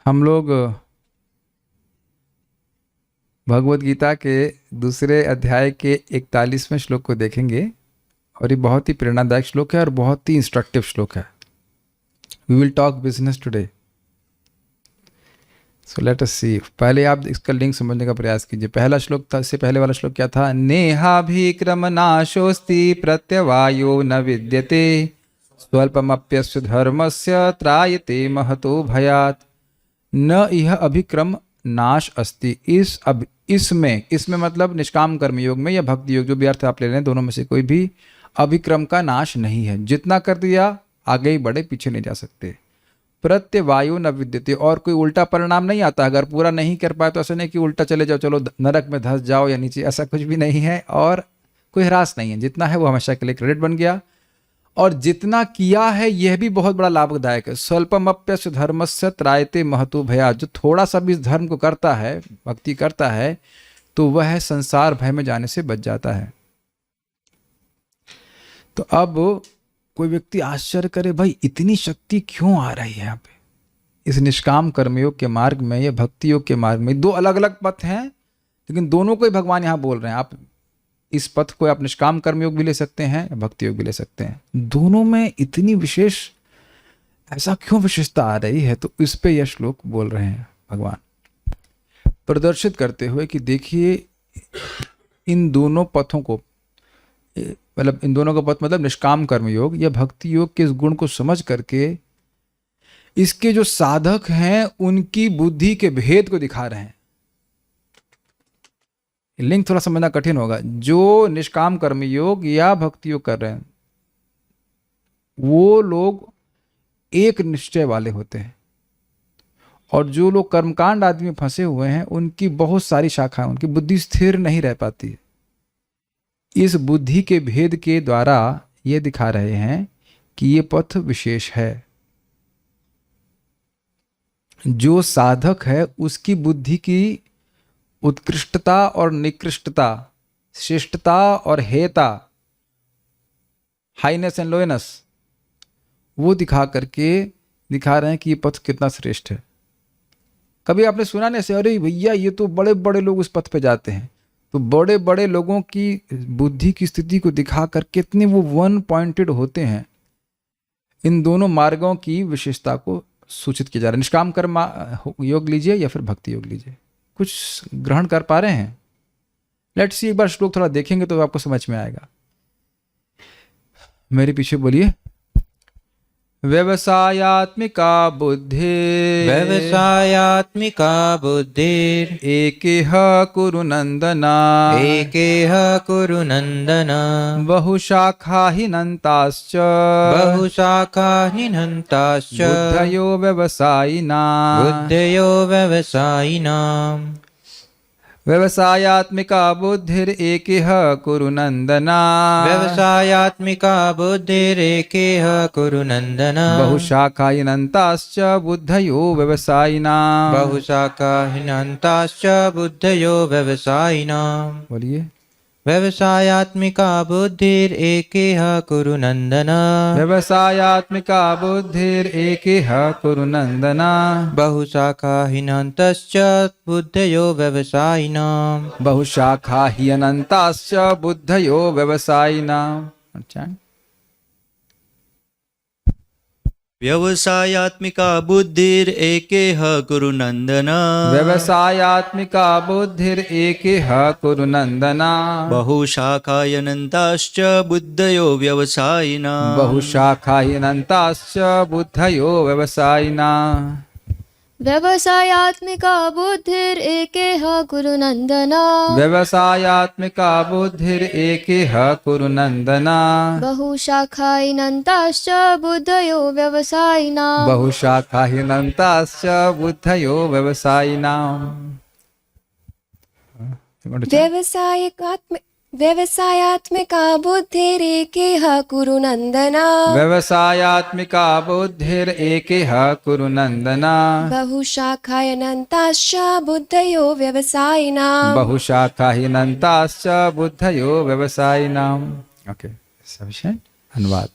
हम लोग भगवत गीता के दूसरे अध्याय के 41वें श्लोक को देखेंगे और ये बहुत ही प्रेरणादायक श्लोक है और बहुत ही इंस्ट्रक्टिव श्लोक है। We will talk business today, so let us see. पहले आप इसका लिंक समझने का प्रयास कीजिए। पहला श्लोक था, इससे पहले वाला श्लोक क्या था? नेहाभिक्रम नाशोस्ति प्रत्यवायो न विद्यते स्वल्पमप्यस्य धर्मस्य त्रायते महतो भयात्। न यह अभिक्रम नाश अस्ति। इसमें मतलब निष्काम कर्म योग में या भक्ति योग, जो भी अर्थ आप ले रहे हैं, दोनों में से कोई भी अभिक्रम का नाश नहीं है। जितना कर दिया आगे ही बढ़े, पीछे नहीं जा सकते। प्रत्यवायो न विद्यते, और कोई उल्टा परिणाम नहीं आता। अगर पूरा नहीं कर पाए तो ऐसा नहीं कि उल्टा चले जाओ, चलो नरक में धंस जाओ या नीचे, ऐसा कुछ भी नहीं है। और कोई ह्रास नहीं है, जितना है वो हमेशा के लिए क्रेडिट बन गया। और जितना किया है यह भी बहुत बड़ा लाभदायक है। स्वल्पमप्यस्य धर्मस्य त्रायते महतो भयात्। जो थोड़ा सा भी इस धर्म को करता है, भक्ति करता है, तो वह संसार भय में जाने से बच जाता है। तो अब कोई व्यक्ति आश्चर्य करे, भाई इतनी शक्ति क्यों आ रही है यहाँ पे इस निष्काम कर्मयोग के मार्ग में या भक्ति योग के मार्ग में? दो अलग अलग पथ हैं, लेकिन दोनों को ही भगवान यहाँ बोल रहे हैं। आप इस पथ को आप निष्काम कर्मयोग भी ले सकते हैं, भक्ति योग भी ले सकते हैं। दोनों में इतनी विशेष, ऐसा क्यों विशेषता आ रही है? तो इस पे यह श्लोक बोल रहे हैं भगवान, प्रदर्शित करते हुए कि देखिए इन दोनों पथों को, मतलब इन दोनों का पथ मतलब निष्काम कर्म योग या भक्ति योग के इस गुण को समझ करके इसके जो साधक हैं उनकी बुद्धि के भेद को दिखा रहे हैं। लिंक थोड़ा समझना कठिन होगा। जो निष्काम कर्म योग या भक्ति योग कर रहे हैं वो लोग एक निश्चय वाले होते हैं, और जो लोग कर्मकांड आदि में फंसे हुए हैं उनकी बहुत सारी शाखाएं, उनकी बुद्धि स्थिर नहीं रह पाती है। इस बुद्धि के भेद के द्वारा ये दिखा रहे हैं कि ये पथ विशेष है। जो साधक है उसकी बुद्धि की उत्कृष्टता और निकृष्टता, श्रेष्ठता और हेयता, हाईनेस एंड लोएनेस, वो दिखा करके दिखा रहे हैं कि ये पथ कितना श्रेष्ठ है। कभी आपने सुना नहीं ऐसे, अरे भैया ये तो बड़े बड़े लोग उस पथ पे जाते हैं। तो बड़े बड़े लोगों की बुद्धि की स्थिति को दिखा कर कितने वो वन पॉइंटेड होते हैं। इन दोनों मार्गों की विशेषता को सूचित किया जा रहा है। निष्काम कर्म योग लीजिए या फिर भक्ति योग लीजिए। कुछ ग्रहण कर पा रहे हैं? लेट्स सी, एक बार श्लोक थोड़ा देखेंगे तो आपको समझ में आएगा। मेरे पीछे बोलिए। व्यवसायात्मिका बुद्धि, व्यवसायात्मिका बुद्धिर एकेह कुरु नंदना, एकेह कुरु नंदन बहुशाखा हिनन्ताश्च, बहुशाखा हिनन्ताश्च बुद्धयो व्यवसायिना, बुद्धयो व्यवसायिनाम्। व्यवसायात्मिका बुद्धिर एकेह कुरु नंदना, व्यवसायात्मिका बुद्धिरेकेह कुरु नंदन बहुशाखा हिनन्ताश्च बुद्धयो व्यवसायिना। बहुशाखा हिनन्ताश्च बुद्धयो व्यवसायिनाम्। बोलिए। व्यवसायात्मिका बुद्धिरेकेह कुरु नंदन व्यवसायात्मिका बुद्धिर एकेह कुरु नंदना, बहुशाखा हिनन्तश्च बुद्धयो व्यवसायिनाम्। बहुशाखा हियनन्ताश्च बुद्धयो व्यवसायिना। अच्छा, व्यवसायात्मिका बुद्धिर एकेह कुरु नंदना, व्यवसायात्मिका बुद्धिर एकेह कुरु नंदना, बहुशाखायनन्ताश्च बुद्धयो व्यवसायिना, बहुशाखा हियनन्ताश्च बुद्धयो व्यवसायिना। व्यवसायात्मिका बुद्धिरेकेह कुरु नंदना, व्यवसायात्मिका बुद्धिर एकेह कुरु नंदना, बहुशाखा हिनन्ताश्च बुद्धयो व्यवसायिना, बहुशाखा हिनन्ताश्च बुद्धयो व्यवसायिना। व्यवसायात्मिका बुद्धिरेकेह कुरु नंदना, व्यवसायात्मिका बुद्धिर एकेह कुरु नंदना, बहुशाखा हिनन्ताश्च बुद्धयो व्यवसायिना, बहुशाखा हिनन्ताश्च बुद्धयो व्यवसायिना। Okay, sufficient. अनुवाद।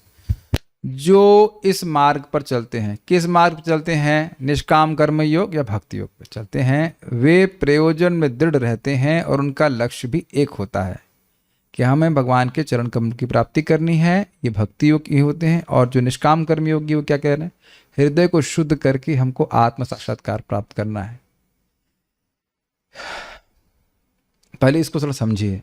जो इस मार्ग पर चलते हैं, किस मार्ग पर चलते हैं, निष्काम कर्म योग या भक्ति योग पर चलते हैं, वे प्रयोजन में दृढ़ रहते हैं और उनका लक्ष्य भी एक होता है कि हमें भगवान के चरण कमल की प्राप्ति करनी है। ये भक्ति योग ही होते हैं। और जो निष्काम कर्म योगी वो क्या कह रहे हैं, हृदय को शुद्ध करके हमको आत्म साक्षात्कार प्राप्त करना है। पहले इसको थोड़ा समझिए।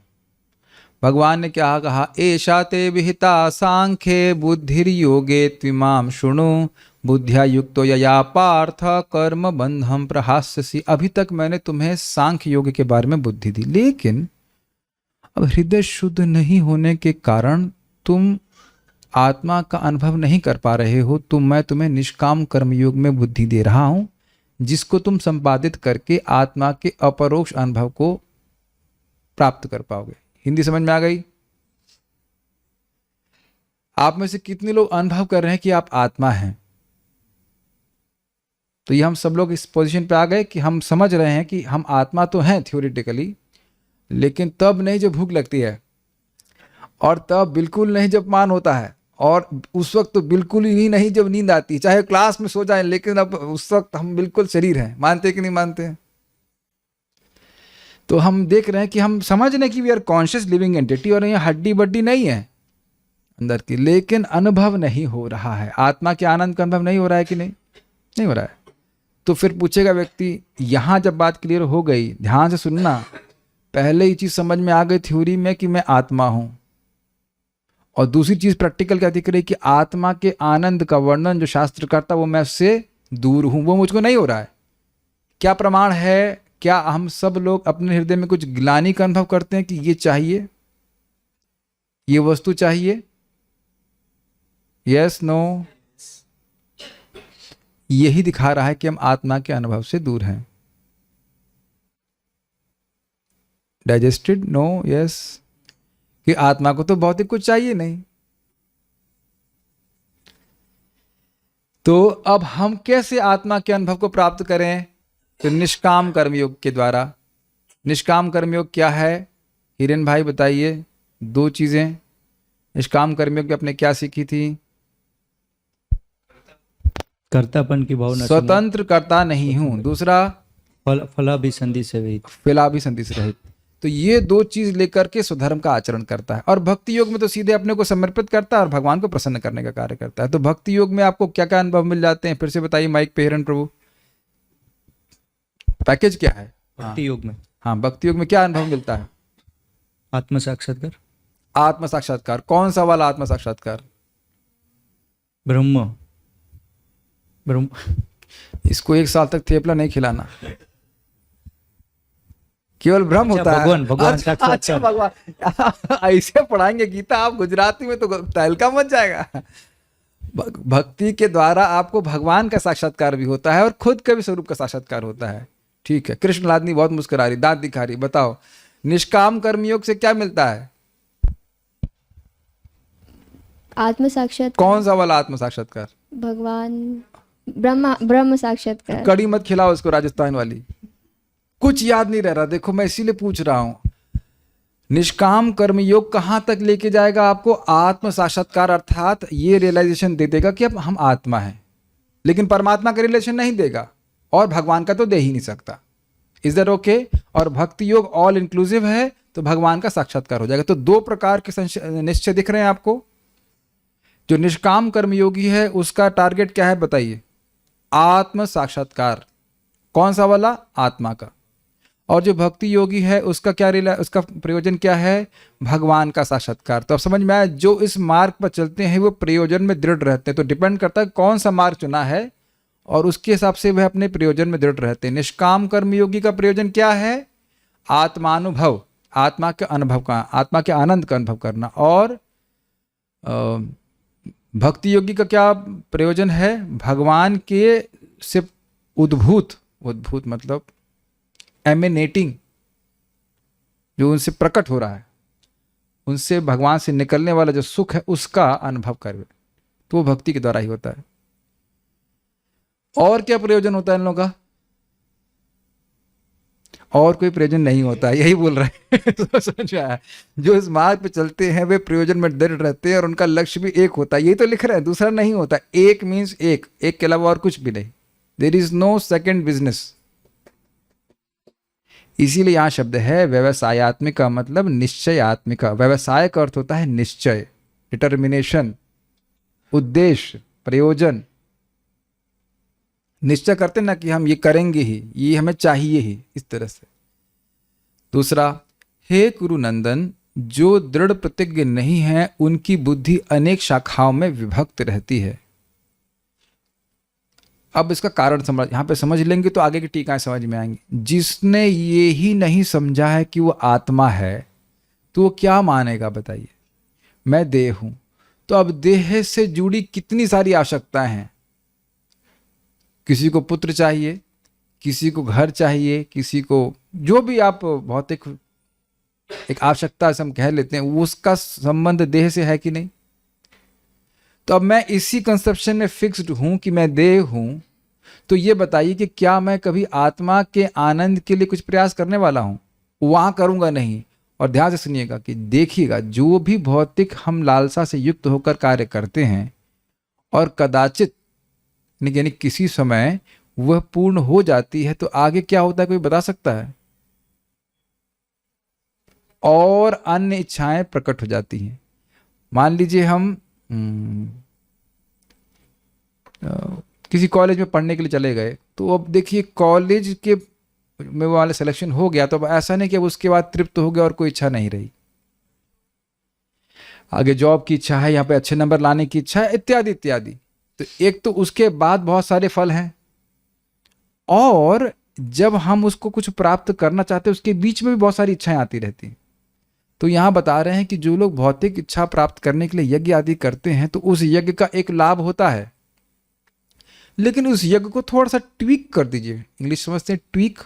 भगवान ने क्या कहा, एषा ते विहिता सांख्ये बुद्धिर्योगे त्विमाम शृणु बुद्धिया युक्तो यया पार्थ कर्म बंधम प्रहास्यसि। अभी तक मैंने तुम्हें सांख्य योग के बारे में बुद्धि दी, लेकिन अब हृदय शुद्ध नहीं होने के कारण तुम आत्मा का अनुभव नहीं कर पा रहे हो। मैं तुम्हें निष्काम कर्म योग में बुद्धि दे रहा हूं, जिसको तुम संपादित करके आत्मा के अपरोक्ष अनुभव को प्राप्त कर पाओगे। हिंदी समझ में आ गई? आप में से कितने लोग अनुभव कर रहे हैं कि आप आत्मा हैं? तो ये हम सब लोग इस पोजीशन पे आ गए कि हम समझ रहे हैं कि हम आत्मा तो हैं थ्योरेटिकली, लेकिन तब नहीं जब भूख लगती है, और तब बिल्कुल नहीं जब मान होता है, और उस वक्त तो बिल्कुल ही नहीं जब नींद आती, चाहे क्लास में सो जाए, लेकिन अब उस वक्त हम बिल्कुल शरीर हैं। मानते कि नहीं मानते हैं? तो हम देख रहे हैं कि हम समझ रहे हैं कि we are conscious living entity, और यहाँ हड्डी बड्डी नहीं है अंदर की, लेकिन अनुभव नहीं हो रहा है। आत्मा के आनंद का अनुभव नहीं हो रहा है कि नहीं हो रहा है। तो फिर पूछेगा व्यक्ति, यहाँ जब बात क्लियर हो गई, ध्यान से सुनना, पहले ही चीज समझ में आ गई थ्योरी में कि मैं आत्मा हूं, और दूसरी चीज प्रैक्टिकल क्या दिख रही कि आत्मा के आनंद का वर्णन जो शास्त्र करता वो मैं उससे दूर हूं, वो मुझको नहीं हो रहा है। क्या प्रमाण है? क्या हम सब लोग अपने हृदय में कुछ ग्लानि का अनुभव करते हैं कि ये चाहिए, ये वस्तु चाहिए? Yes, no? यही दिखा रहा है कि हम आत्मा के अनुभव से दूर हैं। डाइजेस्टेड? नो? यस? कि आत्मा को तो भौतिक कुछ चाहिए नहीं। तो अब हम कैसे आत्मा के अनुभव को प्राप्त करें? तो निष्काम कर्मयोग के द्वारा। निष्काम कर्मयोग क्या है? हिरेन भाई बताइए दो चीजें। निष्काम कर्मयोग में आपने क्या सीखी थी? कर्तापन की भावना, स्वतंत्र कर्ता नहीं हूं। दूसरा, फलाभिसंधि से रहित। फलाभिसंधि से रहित। तो ये दो चीज लेकर के स्वधर्म का आचरण करता है। और भक्ति योग में तो सीधे अपने को समर्पित करता है और भगवान को प्रसन्न करने का कार्य करता है। तो भक्ति योग में आपको क्या क्या अनुभव मिल जाते हैं? फिर से बताइए माइक पे हिरण प्रभु, पैकेज क्या है भक्ति योग में? हाँ, भक्ति योग में क्या अनुभव मिलता है? आत्म साक्षात्कार। आत्म साक्षात्कार। कौन सा वाला आत्म साक्षात्कार? ब्रह्म। इसको 1 साल तक थेपला नहीं खिलाना, केवल ब्रह्म होता है। भगवान अच्छा, साक्षात्कार। भगवान ऐसे पढ़ाएंगे गीता आप गुजराती में तो तहलका मच जाएगा। भक्ति के द्वारा आपको भगवान का साक्षात्कार भी होता है और खुद के भी स्वरूप का साक्षात्कार होता है। ठीक है, कृष्ण लादनी बहुत मुस्कुरा रही, दांत दिखा रही। बताओ निष्काम कर्मयोग से क्या मिलता है? आत्म साक्षात्कार। कौन सा वाला आत्म साक्षात्कार? भगवान, ब्रह्म साक्षात्कार। कड़ी मत खिलाओ इसको, राजस्थान वाली। कुछ याद नहीं रह रहा, देखो मैं इसीलिए पूछ रहा हूं। निष्काम कर्मयोग कहां तक लेके जाएगा आपको? आत्म साक्षात्कार, अर्थात ये रियलाइजेशन दे देगा कि अब हम आत्मा हैं, लेकिन परमात्मा का रिलेशन नहीं देगा और भगवान का तो दे ही नहीं सकता। Is that okay? और भक्ति योग ऑल इंक्लूसिव है, तो भगवान का साक्षात्कार हो जाएगा। तो 2 प्रकार के निश्चय दिख रहे हैं आपको। जो निष्काम कर्मयोगी है उसका टारगेट क्या है बताइए? आत्म साक्षात्कार। कौन सा वाला? आत्मा का। और जो भक्ति योगी है उसका क्या उसका प्रयोजन क्या है? भगवान का साक्षात्कार। तो अब समझ में आया, जो इस मार्ग पर चलते हैं वो प्रयोजन में दृढ़ रहते हैं। तो डिपेंड करता है कौन सा मार्ग चुना है और उसके हिसाब से वह अपने प्रयोजन में दृढ़ रहते हैं। निष्काम कर्मयोगी का प्रयोजन क्या है? आत्मानुभव, आत्मा के अनुभव का, आत्मा के आनंद का अनुभव करना। और भक्ति योगी का क्या प्रयोजन है? भगवान के से उद्भूत मतलब एमिनेटिंग, जो उनसे प्रकट हो रहा है, उनसे भगवान से निकलने वाला जो सुख है उसका अनुभव कर, तो वो भक्ति के द्वारा ही होता है। और क्या प्रयोजन होता है इन लोगों का? और कोई प्रयोजन नहीं होता, यही बोल रहे हैं। तो समझ में आया, जो इस मार्ग पे चलते हैं वे प्रयोजन में दृढ़ रहते हैं और उनका लक्ष्य भी एक होता है, यही तो लिख रहे हैं, दूसरा नहीं होता। एक मीन्स एक, एक के अलावा और कुछ भी नहीं, there is no second business. इसीलिए यहाँ शब्द है व्यवसायत्मिक का मतलब निश्चयात्मिक। व्यवसाय का अर्थ होता है निश्चय, डिटर्मिनेशन, उद्देश्य, प्रयोजन। निश्चय करते ना कि हम ये करेंगे ही, ये हमें चाहिए ही, इस तरह से। दूसरा, हे कुरुनंदन, जो दृढ़ प्रतिज्ञ नहीं है उनकी बुद्धि अनेक शाखाओं में विभक्त रहती है। अब इसका कारण समझ, यहाँ पे समझ लेंगे तो आगे की टीकाएं समझ में आएंगी। जिसने ये ही नहीं समझा है कि वो आत्मा है तो वो क्या मानेगा बताइए। मैं देह हूं, तो अब देह से जुड़ी कितनी सारी आवश्यकताएं हैं। किसी को पुत्र चाहिए, किसी को घर चाहिए, किसी को जो भी आप भौतिक एक आवश्यकता से हम कह लेते हैं, उसका संबंध देह से है कि नहीं। तो अब मैं इसी कंसेप्शन में फिक्स्ड हूं कि मैं देह हूं, तो ये बताइए कि क्या मैं कभी आत्मा के आनंद के लिए कुछ प्रयास करने वाला हूं? वहां करूंगा नहीं। और ध्यान से सुनिएगा कि देखिएगा, जो भी भौतिक हम लालसा से युक्त होकर कार्य करते हैं और कदाचित यानी किसी समय वह पूर्ण हो जाती है, तो आगे क्या होता है कोई बता सकता है? और अन्य इच्छाएं प्रकट हो जाती हैं। मान लीजिए हम किसी कॉलेज में पढ़ने के लिए चले गए, तो अब देखिए कॉलेज के में वो वाले सिलेक्शन हो गया, तो अब ऐसा नहीं कि अब उसके बाद तृप्त हो गया और कोई इच्छा नहीं रही। आगे जॉब की इच्छा है, यहाँ पे अच्छे नंबर लाने की इच्छा है, इत्यादि इत्यादि। तो एक तो उसके बाद बहुत सारे फल हैं, और जब हम उसको कुछ प्राप्त करना चाहते हैं उसके बीच में भी बहुत सारी इच्छाएं आती रहती हैं। तो यहाँ बता रहे हैं कि जो लोग भौतिक इच्छा प्राप्त करने के लिए यज्ञ आदि करते हैं, तो उस यज्ञ का एक लाभ होता है, लेकिन उस यज्ञ को थोड़ा सा ट्वीक कर दीजिए। इंग्लिश समझते हैं ट्वीक,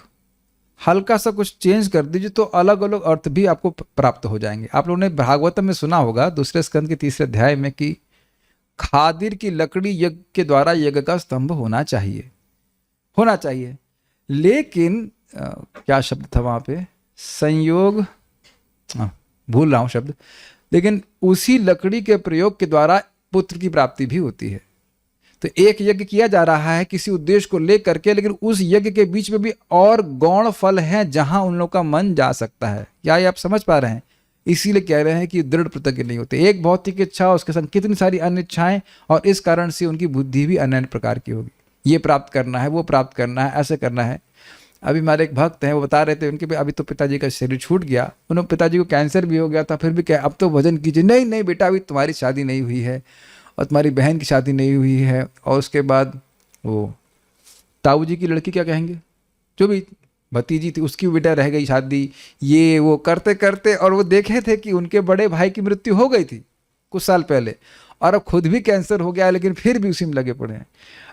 हल्का सा कुछ चेंज कर दीजिए, तो अलग अलग अर्थ भी आपको प्राप्त हो जाएंगे। आप लोगों ने भागवतम में सुना होगा 2 स्कंद के 3 अध्याय में कि खादिर की लकड़ी यज्ञ के द्वारा यज्ञ का स्तंभ होना चाहिए, होना चाहिए। लेकिन क्या शब्द था वहां पे, संयोग, भूल रहा हूं शब्द, लेकिन उसी लकड़ी के प्रयोग के द्वारा पुत्र की प्राप्ति भी होती है। तो एक यज्ञ किया जा रहा है किसी उद्देश्य को लेकर के, लेकिन उस यज्ञ के बीच में भी और गौण फल हैं जहां उन लोगों का मन जा सकता है। क्या ये आप समझ पा रहे हैं? इसीलिए कह रहे हैं कि दृढ़ प्रतिज्ञ नहीं होते। एक भौतिक इच्छा, उसके संग कितनी सारी अन्य इच्छाएं, और इस कारण से उनकी बुद्धि भी अन्य प्रकार की होगी। ये प्राप्त करना है, वो प्राप्त करना है, ऐसे करना है। अभी हमारे एक भक्त हैं, वो बता रहे थे, उनके अभी तो पिताजी का शरीर छूट गया, उन्होंने पिताजी को कैंसर भी हो गया था, फिर भी क्या अब तो भजन कीजिए। नहीं नहीं बेटा, अभी तुम्हारी शादी नहीं हुई है और तुम्हारी बहन की शादी नहीं हुई है, और उसके बाद वो ताऊ जी की लड़की क्या कहेंगे, जो भी भतीजी थी उसकी बेटा रह गई शादी, ये वो करते करते, और वो देखे थे कि उनके बड़े भाई की मृत्यु हो गई थी कुछ साल पहले, और अब खुद भी कैंसर हो गया, लेकिन फिर भी उसी में लगे पड़े हैं।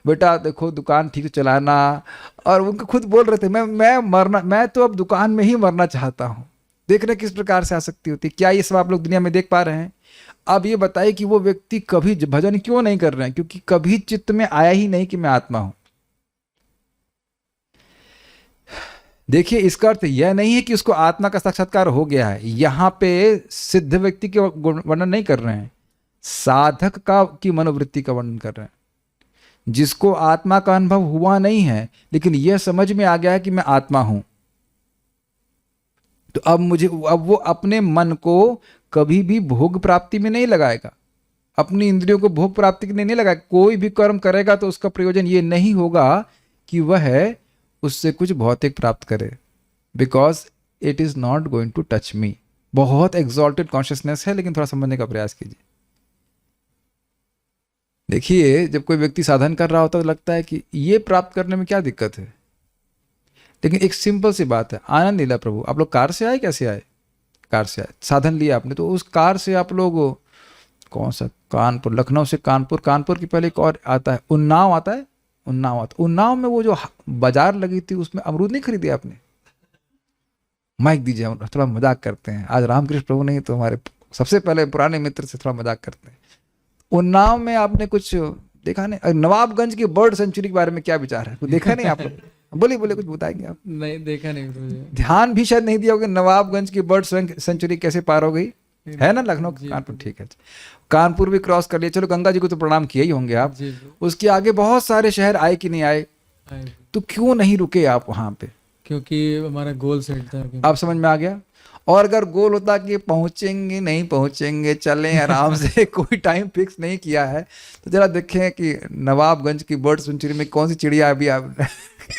बेटा देखो दुकान ठीक से चलाना, और उनको खुद बोल रहे थे मैं मरना, मैं तो अब दुकान में ही मरना चाहता हूँ। देख रहे किस प्रकार से आसक्ति होती है। क्या ये सब आप लोग दुनिया में देख पा रहे हैं? अब ये बताइए कि वो व्यक्ति कभी भजन क्यों नहीं कर रहे हैं? क्योंकि कभी चित्त में आया ही नहीं कि मैं आत्मा हूं। देखिए, इसका अर्थ यह नहीं है कि उसको आत्मा का साक्षात्कार हो गया है। यहां पे सिद्ध व्यक्ति के वर्णन नहीं कर रहे हैं, साधक की मनोवृत्ति का वर्णन कर रहे हैं, जिसको आत्मा का अनुभव हुआ नहीं है, लेकिन यह समझ में आ गया है कि मैं आत्मा हूं। तो अब वो अपने मन को कभी भी भोग प्राप्ति में नहीं लगाएगा, अपनी इंद्रियों को भोग प्राप्ति के लिए नहीं लगाएगा। कोई भी कर्म करेगा तो उसका प्रयोजन ये नहीं होगा कि वह उससे कुछ भौतिक प्राप्त करे, because it is not going to touch me. बहुत एक्सॉल्टेड कॉन्शियसनेस है, लेकिन थोड़ा समझने का प्रयास कीजिए। देखिए, जब कोई व्यक्ति साधन कर रहा होता है तो लगता है कि ये प्राप्त करने में क्या दिक्कत है, लेकिन एक सिंपल सी बात है, आनंद लीला प्रभु। आप लोग कार से आए, कैसे आए? कार से आए, साधन लिया आपने, तो उस कार से आप लोग कौन सा, कानपुर, लखनऊ से कानपुर, कानपुर की पहले एक और आता है उन्नाव, आता है उन्नाव, आता उन्नाव में वो जो बाजार लगी थी उसमें अमरूद नहीं खरीदे आपने? माइक दीजिए, हम थोड़ा मजाक करते हैं। आज रामकृष्ण प्रभु नहीं तो हमारे सबसे पहले पुराने मित्र से थोड़ा मजाक करते हैं। उन्नाव में आपने कुछ देखा नहीं? नवाबगंज की बर्ड सेंचुरी के बारे में क्या विचार है? कुछ देखा नहीं आप लोग? बोलिए बोलिए, कुछ बताएंगे आप? नहीं देखा नहीं मुझे। ध्यान भी शायद नहीं दिया होगा नवाबगंज की बर्ड सेंचुरी कैसे पार हो गई, है ना, लखनऊ कानपुर, ठीक है। कानपुर भी क्रॉस कर लिया, चलो गंगा जी को तो प्रणाम किए ही होंगे आप। जी उसके आगे बहुत सारे शहर आए कि नहीं आए, आए। तो क्यों नहीं रुके आप वहां पे? क्योंकि हमारा गोल सेट था कि आप समझ में आ गया? और अगर गोल होता कि पहुंचेंगे नहीं पहुंचेंगे, चलें आराम से, कोई टाइम फिक्स नहीं किया है, तो जरा देखें कि नवाबगंज की बर्ड सेंचुरी में कौन सी चिड़िया अभी आप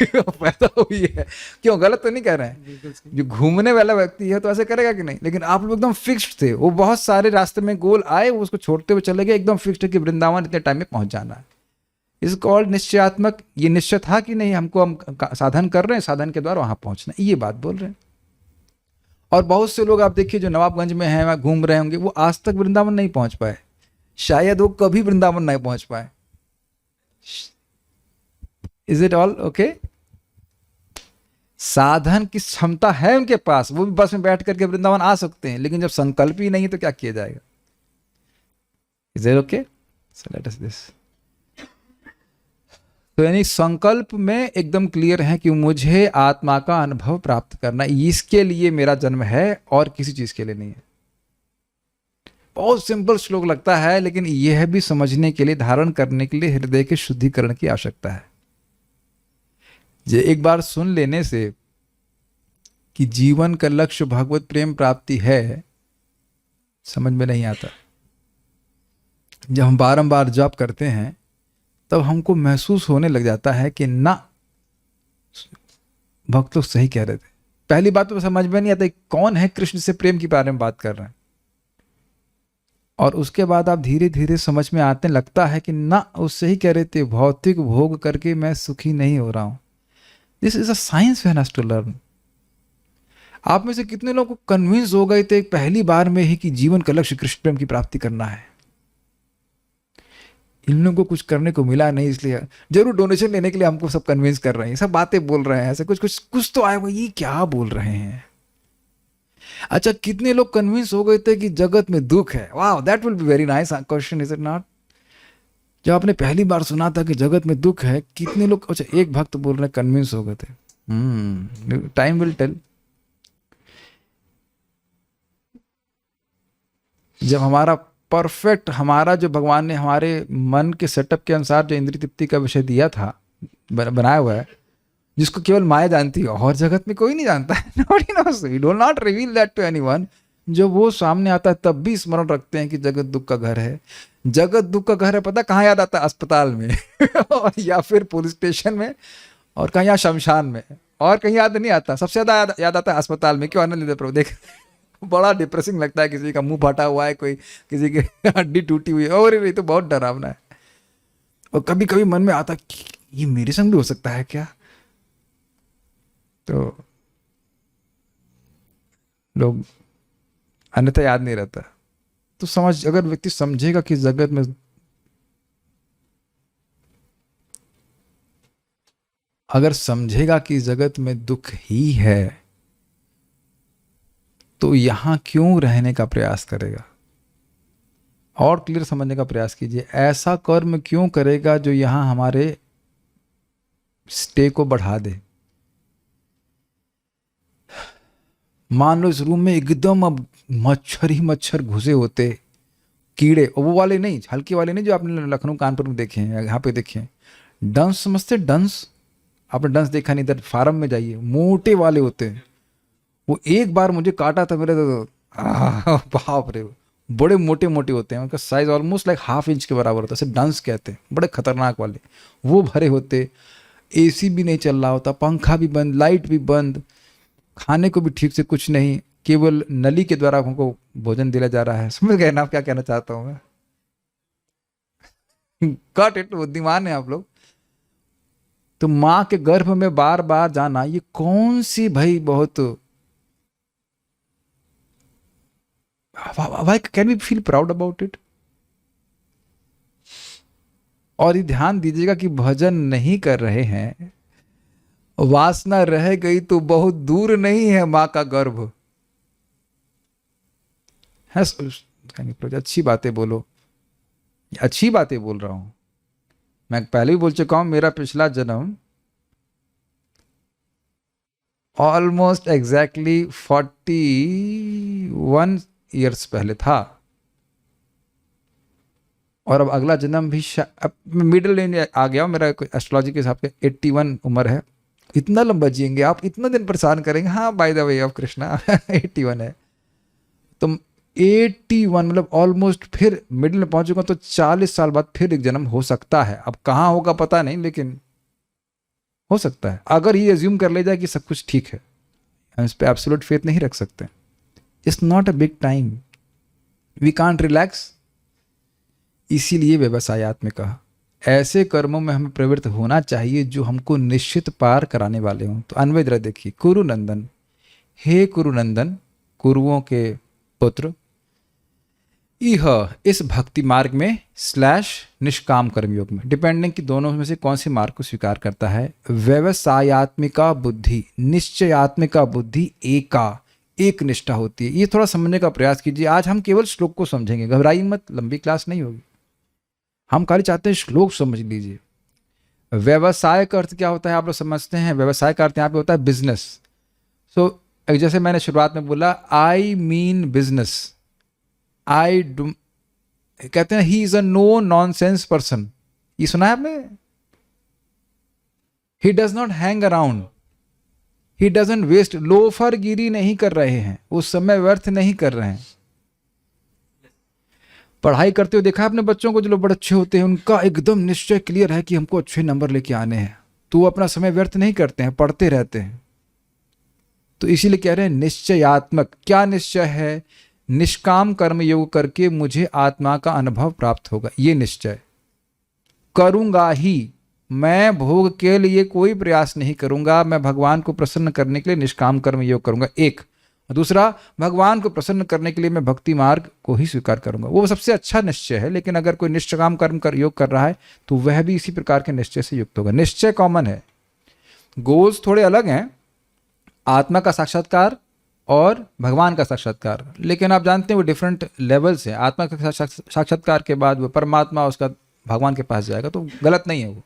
पैदा हुई है। क्यों, गलत तो नहीं कह रहे हैं? बिल्कुल सही। जो घूमने वाला व्यक्ति है तो ऐसे करेगा कि नहीं, लेकिन आप लोग एकदम फिक्स्ड थे। वो बहुत सारे रास्ते में गोल आए, वो उसको छोड़ते हुए चले गए, एकदम फिक्स्ड है कि वृंदावन इतने टाइम में पहुंच जाना है। इस कॉल्ड निश्चयात्मक। ये निश्चय था कि नहीं, हमको हम साधन कर रहे हैं, साधन के द्वारा वहां पहुंचना, ये बात बोल रहे हैं। और बहुत से लोग आप देखिए जो नवाबगंज में हैं, वहाँ घूम रहे होंगे, वो आज तक वृंदावन नहीं पहुंच पाए, शायद वो कभी वृंदावन नहीं पहुंच पाए। Is it all okay? साधन की क्षमता है उनके पास, वो भी बस में बैठ करके वृंदावन आ सकते हैं, लेकिन जब संकल्प ही नहीं है तो क्या किया जाएगा? Is it okay? So let us this. तो यानी संकल्प में एकदम क्लियर है कि मुझे आत्मा का अनुभव प्राप्त करना, इसके लिए मेरा जन्म है और किसी चीज के लिए नहीं है। बहुत सिंपल श्लोक लगता है, लेकिन यह भी समझने के लिए, धारण करने के लिए हृदय के शुद्धिकरण की आवश्यकता है। जे एक बार सुन लेने से कि जीवन का लक्ष्य भगवत प्रेम प्राप्ति है, समझ में नहीं आता। जब हम बारंबार जप करते हैं तब हमको महसूस होने लग जाता है कि ना, भक्त लोग सही कह रहे थे। पहली बात तो समझ में नहीं आता कौन है कृष्ण से प्रेम के बारे में बात कर रहे हैं, और उसके बाद आप धीरे धीरे समझ में आते लगता है कि ना, उससे ही कह रहे थे, भौतिक भोग करके मैं सुखी नहीं हो रहा हूं। This is a science we have to learn. आप में से कितने लोग को कन्विंस हो गए थे पहली बार में ही कि जीवन का लक्ष्य कृष्ण प्रेम की प्राप्ति करना है? इन लोगों को कुछ करने को मिला नहीं, इसलिए जरूर डोनेशन लेने के लिए हमको सब कन्विंस कर रहे हैं, सब बातें बोल रहे हैं, ऐसे कुछ कुछ कुछ तो आए, वो ये क्या बोल रहे हैं। अच्छा, कितने लोग कन्विंस हो गए थे कि जगत में दुख है? वाह, that will be very nice question, is it not? जब आपने पहली बार सुना था कि जगत में दुख है, कितने लोग, अच्छा एक भक्त बोल रहे हैं, कन्विंस हो गए थे। Time will tell. जब हमारा परफेक्ट, हमारा जो भगवान ने हमारे मन के सेटअप के अनुसार जो इंद्रिय तृप्ति का विषय दिया था, बनाया हुआ है, जिसको केवल माया जानती है और जगत में कोई नहीं जानता है, nobody knows, we do not reveal that to anyone। जब वो सामने आता है तब भी स्मरण रखते हैं कि जगत दुख का घर है। जगत दुख का घर है, पता कहाँ याद आता है? अस्पताल में और या फिर पुलिस स्टेशन में, और कहीं यहाँ शमशान में, और कहीं याद नहीं आता। सबसे ज्यादा याद आता है अस्पताल में। क्यों? आनंद लेते प्रभु, देख बड़ा डिप्रेसिंग लगता है, किसी का मुंह फटा हुआ है, कोई किसी की हड्डी टूटी हुई है, और ये तो बहुत डरावना है। और कभी कभी मन में आता कि ये मेरे संग भी हो सकता है क्या? तो लोग अन्यथा याद नहीं रहता। तो समझ, अगर व्यक्ति समझेगा कि जगत में, अगर समझेगा कि जगत में दुख ही है, तो यहां क्यों रहने का प्रयास करेगा? और क्लियर समझने का प्रयास कीजिए। ऐसा कर्म क्यों करेगा जो यहां हमारे स्टे को बढ़ा दे? मान लो इस रूम में एकदम अब मच्छर ही मच्छर घुसे होते, कीड़े, और वो वाले नहीं, हल्के वाले नहीं जो आपने लखनऊ कानपुर में देखे हैं, यहाँ पे देखे हैं। डंस समझते? डंस आपने डंस देखा नहीं? इधर फार्म में जाइए, मोटे वाले होते हैं। वो एक बार मुझे काटा था मेरे, तो बाप रे, बड़े मोटे मोटे होते हैं, उनका साइज ऑलमोस्ट लाइक ½ इंच के बराबर होता है, इसे डंस कहते हैं, बड़े खतरनाक वाले। वो भरे होते, एसी भी नहीं चल रहा होता, पंखा भी बंद, लाइट भी बंद, खाने को भी ठीक से कुछ नहीं, केवल नली के द्वारा हमको भोजन दिया जा रहा है। समझ गए ना आप क्या कहना चाहता हूँ मैं? कट इट, बुद्धिमान है आप लोग। तो माँ के गर्भ में बार बार जाना, ये कौन सी भाई बहुत, why can we feel proud about it? और ये ध्यान दीजिएगा कि भजन नहीं कर रहे हैं, वासना रह गई तो बहुत दूर नहीं है माँ का गर्भ है। अच्छी बातें बोलो, अच्छी बातें बोल रहा हूं मैं। पहले भी बोल चुका हूं, मेरा पिछला जन्म ऑलमोस्ट एग्जैक्टली 41 ईयर्स पहले था। और अब अगला जन्म भी अब मिडिल रेंज आ गया, मेरा एस्ट्रोलॉजी के हिसाब से 81 उम्र है। इतना लंबा जिएंगे आप, इतना दिन परेशान करेंगे। हाँ, by the way of Krishna 81 है, तो 81 मतलब ऑलमोस्ट फिर मिडिल में पहुंचूंगा तो 40 साल बाद फिर एक जन्म हो सकता है। अब कहाँ होगा पता नहीं, लेकिन हो सकता है, अगर ये एज्यूम कर ले जाए कि सब कुछ ठीक है। हम इस पर एब्सोल्यूट फेथ नहीं रख सकते। It's not a big time, we can't relax. इसीलिए व्यवसायात्मक कहा, ऐसे कर्मों में हमें प्रवृत्त होना चाहिए जो हमको निश्चित पार कराने वाले हों। तो अन्वय जरा देखिए, कुरुनंदन, हे कुरुनंदन, कुरुओं के पुत्र, यह इस भक्ति मार्ग में स्लैश निष्काम कर्मयोग में, डिपेंडिंग कि दोनों में से कौन से मार्ग को स्वीकार करता है। व्यवसायात्मिका बुद्धि, निश्चयात्मिका बुद्धि एक निष्ठा होती है। ये थोड़ा समझने का प्रयास कीजिए। आज हम केवल श्लोक को समझेंगे, घबराइए मत, लंबी क्लास नहीं होगी। हम खाली चाहते हैं श्लोक समझ लीजिए। व्यवसाय का अर्थ क्या होता है आप लोग समझते हैं? व्यवसाय का अर्थ यहाँ पे होता है बिजनेस। सो जैसे मैंने शुरुआत में बोला, I mean business, I do, कहते हैं he is a no nonsense person. ये सुना है आपने? He does not hang around, he doesn't waste, लोफरगिरी नहीं कर रहे हैं, उस समय व्यर्थ नहीं कर रहे हैं। पढ़ाई करते हुए देखा आपने बच्चों को, जो लोग बड़े अच्छे होते हैं उनका एकदम निश्चय क्लियर है कि हमको अच्छे नंबर लेके आने हैं, तो वो अपना समय व्यर्थ नहीं करते हैं, पढ़ते रहते हैं। तो इसीलिए कह रहे हैं निश्चयात्मक। क्या निश्चय है? निष्काम कर्म योग करके मुझे आत्मा का अनुभव प्राप्त होगा, ये निश्चय करूंगा ही। मैं भोग के लिए कोई प्रयास नहीं करूंगा, मैं भगवान को प्रसन्न करने के लिए निष्काम कर्म योग करूंगा, एक। दूसरा, भगवान को प्रसन्न करने के लिए मैं भक्ति मार्ग को ही स्वीकार करूंगा। वो सबसे अच्छा निश्चय है। लेकिन अगर कोई निष्काम कर्म योग कर रहा है तो वह भी इसी प्रकार के निश्चय से युक्त होगा। निश्चय कॉमन है, गोल्स थोड़े अलग हैं, आत्मा का साक्षात्कार और भगवान का साक्षात्कार। लेकिन आप जानते हैं वो डिफरेंट लेवल्स हैं। आत्मा का साक्षात्कार के बाद वो परमात्मा उसका भगवान के पास जाएगा, तो गलत नहीं है वो।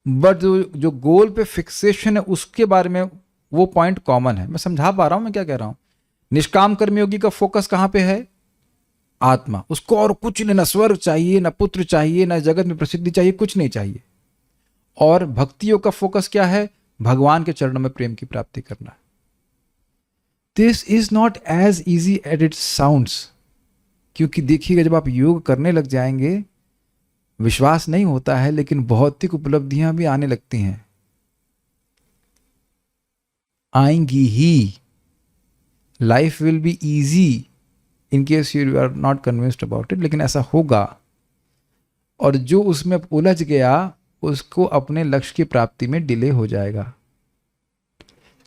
बट जो गोल पे फिक्सेशन है उसके बारे में वो पॉइंट कॉमन है। मैं समझा पा रहा हूं मैं क्या कह रहा हूं? निष्काम कर्मयोगी का फोकस कहां पे है? आत्मा। उसको और कुछ नहीं, न स्वर्ग चाहिए, न पुत्र चाहिए, न जगत में प्रसिद्धि चाहिए, कुछ नहीं चाहिए। और भक्तियों का फोकस क्या है? भगवान के चरणों में प्रेम की प्राप्ति करना। This is not as easy as it sounds. क्योंकि देखिएगा, जब आप योग करने लग जाएंगे, विश्वास नहीं होता है लेकिन भौतिक उपलब्धियां भी आने लगती हैं, आएंगी ही। Life will be easy in case you are not convinced about it, लेकिन ऐसा होगा। और जो उसमें उलझ गया उसको अपने लक्ष्य की प्राप्ति में डिले हो जाएगा।